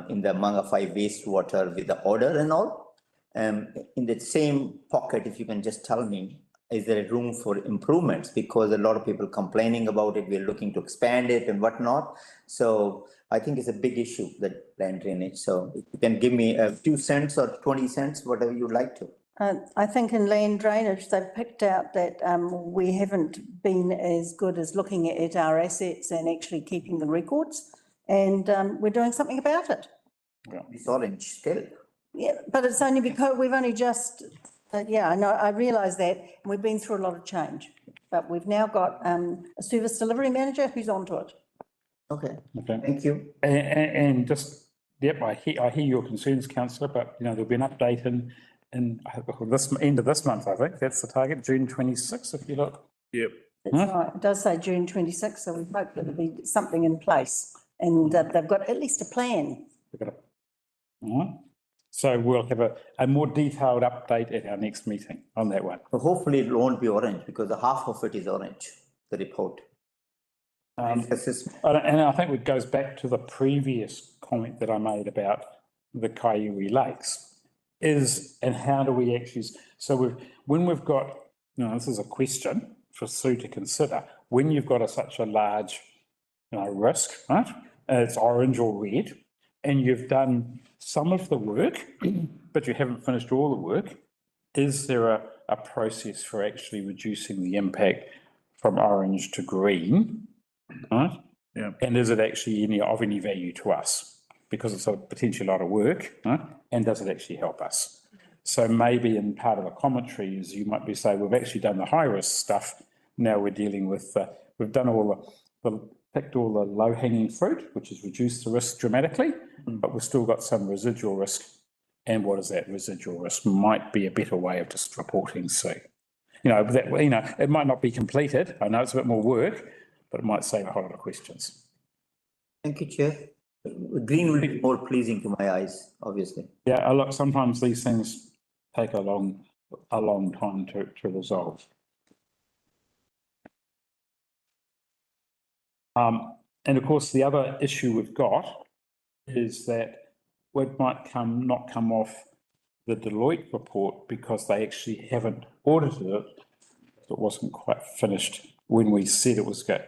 S5: in the Manga 5 wastewater with the order and all. in that same pocket, if you can just tell me, is there a room for improvements? Because a lot of people complaining about it, we're looking to expand it and whatnot. So I think it's a big issue, that land drainage. So if you can give me 2 cents or 20 cents, whatever you'd like to.
S6: I think in land drainage, they've picked out that we haven't been as good as looking at our assets and actually keeping the records. And we're doing something about it.
S5: It's orange still.
S6: Yeah, but it's only because we've only just, yeah, I know, I realise that, and we've been through a lot of change. But we've now got a service delivery manager who's onto it.
S5: Okay,
S1: Okay.
S5: thank you.
S1: And just, yep, I hear your concerns, councillor, but, there'll be an update in this, end of this month, I think. That's the target, June 26th, if you look.
S4: Yep.
S6: That's right. It does say June 26th, so we hope there'll be something in place. And they've got at least a plan.
S1: All right. So we'll have a more detailed update at our next meeting on that one.
S5: So hopefully it won't be orange, because the half of it is orange, the report. Assessment.
S1: And I think it goes back to the previous comment that I made about the Kaiui Lakes and how do we actually, so when we've got, this is a question for Sue to consider, when you've got such a large, risk, right? It's orange or red, and you've done some of the work, but you haven't finished all the work, is there a process for actually reducing the impact from orange to green, right?
S4: Yeah.
S1: And is it actually of any value to us? Because it's potentially a lot of work, right? And does it actually help us? So maybe in part of the commentary is you might be saying, we've actually done the high risk stuff. Now we're dealing with, we've done picked all the low hanging fruit, which has reduced the risk dramatically, but we've still got some residual risk. And what is that residual risk? Might be a better way of just reporting. So, it might not be completed. I know it's a bit more work, but it might save a whole lot of questions.
S5: Thank you, Chair. Green will be more pleasing to my eyes, obviously.
S1: Yeah, look, sometimes these things take a long time to resolve. And of course, the other issue we've got is that it might not come off the Deloitte report because they actually haven't audited it. It wasn't quite finished when we said it was going,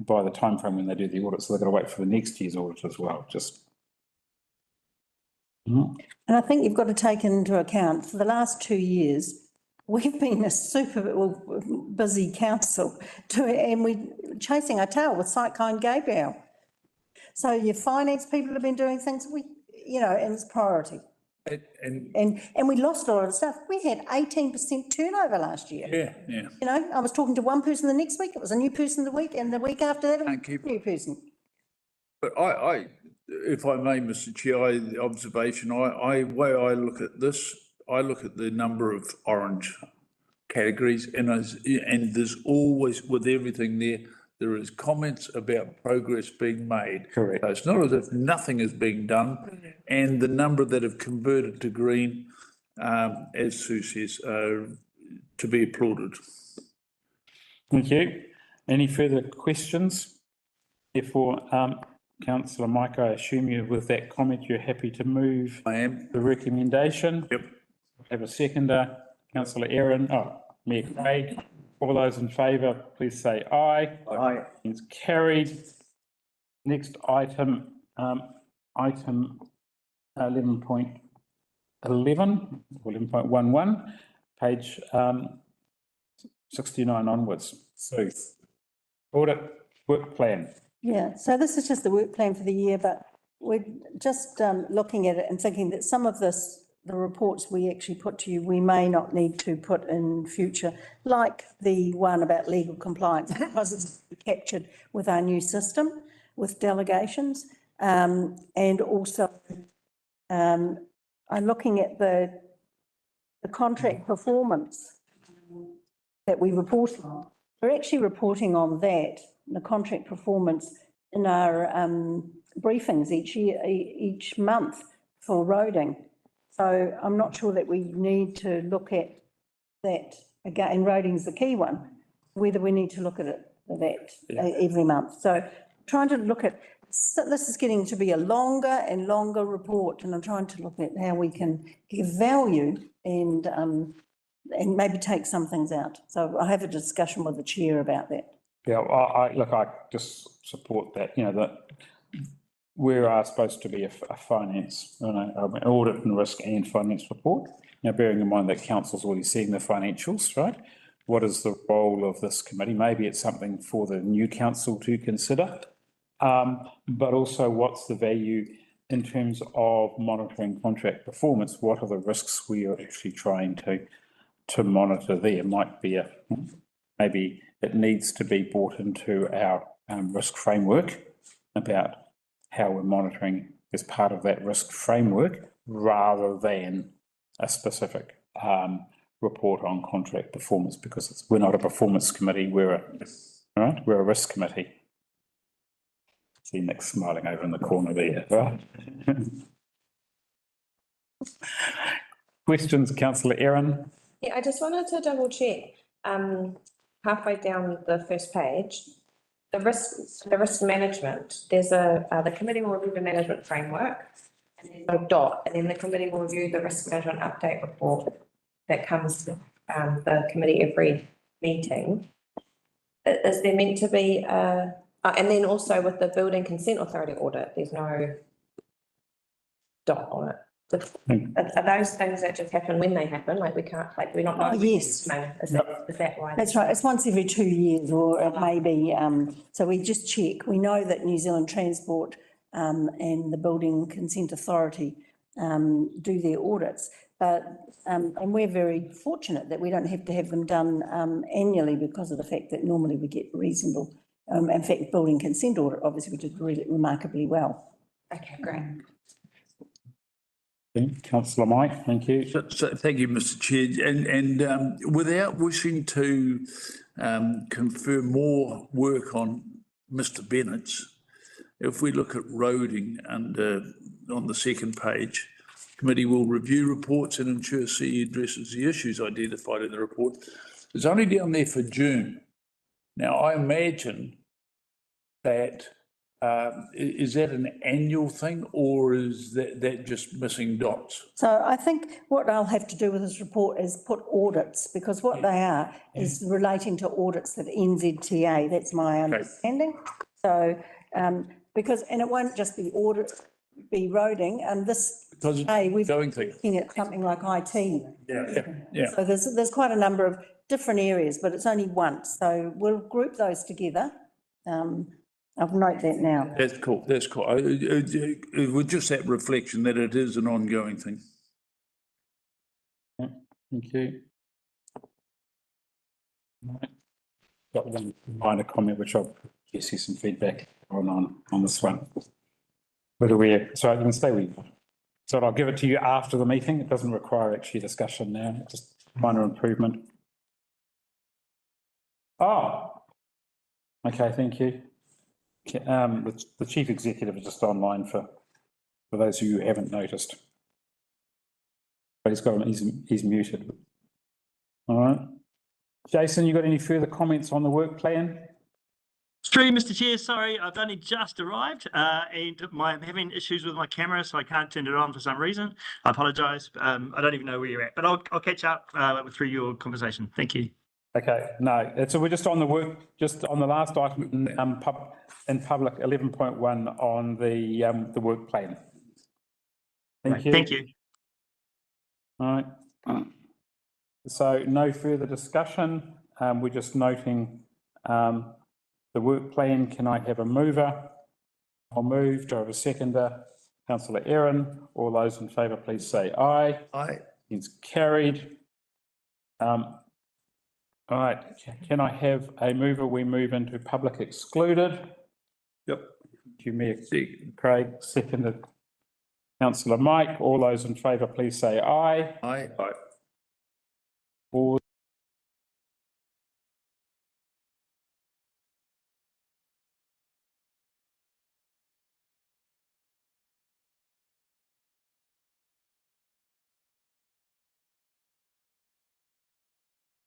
S1: by the time frame when they do the audit. So they've got to wait for the next year's audit as well.
S6: And I think you've got to take into account for the last 2 years, we've been a super busy council and we're chasing our tail with Cyclone Gabriel. So your finance people have been doing things, and it's priority. And we lost a lot of stuff. We had 18% turnover last year.
S4: Yeah.
S6: I was talking to one person the next week, it was a new person the week, and the week after that, it was a new person.
S4: But I, if I may, Mr. Chair, the observation, way I look at this, I look at the number of orange categories, and there's always, with everything there is comments about progress being made.
S1: Correct.
S4: So it's not as if nothing is being done, and the number that have converted to green, as Sue says, to be applauded.
S1: Thank you. Any further questions? Therefore, Councillor Mike, I assume with that comment, you're happy to move.
S4: I am.
S1: The recommendation.
S4: Yep.
S1: Have a seconder. Councillor Aaron. Mayor Craig. All those in favour, please say aye.
S5: Aye.
S1: It's carried. Next item, item 11.11 or 11.11, page 69 onwards. So, audit work plan.
S6: Yeah, so this is just the work plan for the year, but we're just looking at it and thinking that some of this, the reports we actually put to you, we may not need to put in future, like the one about legal compliance, because it's captured with our new system, with delegations. And also, I'm looking at the contract performance that we report on. We're actually reporting on that, the contract performance, in our briefings each month for roading. So I'm not sure that we need to look at that again. Roading's the key one, whether we need to look at that every month. So trying to look at this is getting to be a longer and longer report, and I'm trying to look at how we can give value and maybe take some things out. So I have a discussion with the chair about that.
S1: Yeah, I just support that, you know, that we are supposed to be a finance, you know, an audit and risk and finance report. Now, bearing in mind that council's already seen the financials, right? What is the role of this committee? Maybe it's something for the new council to consider. But also what's the value in terms of monitoring contract performance? What are the risks we are actually trying to monitor there? Might be maybe it needs to be brought into our risk framework about how we're monitoring as part of that risk framework rather than a specific report on contract performance, because we're not a performance committee, we're a risk committee. See Nick smiling over in the corner there, right? Questions, councillor Aaron?
S2: Yeah, I just wanted to double check, halfway down the first page, the risk management, there's the committee will review the management framework, and there's no dot, and then the committee will review the risk management update report that comes to the committee every meeting. Is there meant to be and then also with the building consent authority audit, there's no dot on it. Are those things that just happen when they happen? Like we can't, like we're not.
S6: Oh, yes.
S2: Is that why?
S6: That's right. It's once every 2 years, or it may be, so we just check. We know that New Zealand Transport and the Building Consent Authority do their audits, but and we're very fortunate that we don't have to have them done annually because of the fact that normally we get reasonable. In fact, building consent audit, obviously, we did really remarkably well.
S2: Okay, great.
S1: Councillor Mike, thank you.
S4: So thank you, Mr. Chair. And without wishing to confirm more work on Mr. Bennett's, if we look at roading on the second page, committee will review reports and ensure CE addresses the issues identified in the report. It's only down there for June. Now, I imagine that is that an annual thing, or is that just missing dots?
S6: So I think what I'll have to do with this report is put audits, because what they are is relating to audits that NZTA, that's my understanding. So, because, and it won't just be audit, be roading, and this, we've been looking at something like IT.
S4: Yeah.
S6: So there's quite a number of different areas, but it's only once. So we'll group those together. I'll note that now.
S4: That's cool, that's cool. With just that reflection that it is an ongoing thing.
S1: Thank you. Got one minor comment, which I'll see some feedback on this one. Whether we, so I can stay with you. So I'll give it to you after the meeting. It doesn't require actually discussion now, just minor improvement. Oh, okay, thank you. The chief executive is just online for those of you who haven't noticed. But he's muted. All right. Jason, you got any further comments on the work plan?
S15: It's true, Mr. Chair. Sorry, I've only just arrived and I'm having issues with my camera, so I can't turn it on for some reason. I apologise. I don't even know where you're at, but I'll catch up through your conversation. Thank you.
S1: Okay, no, so we're just on the work, just on the last item in public 11.1 on the work plan. Thank you.
S15: Thank you.
S1: All right. So no further discussion. We're just noting the work plan. Can I have a mover? I'll move. Do I have a seconder? Councillor Aaron. All those in favour, please say aye.
S4: Aye.
S1: It's carried. All right, can I have a mover? We move into public excluded.
S4: Yep.
S1: Thank you, Mayor Craig, seconded. Councillor Mike, all those in favour, please say aye.
S4: Aye.
S1: All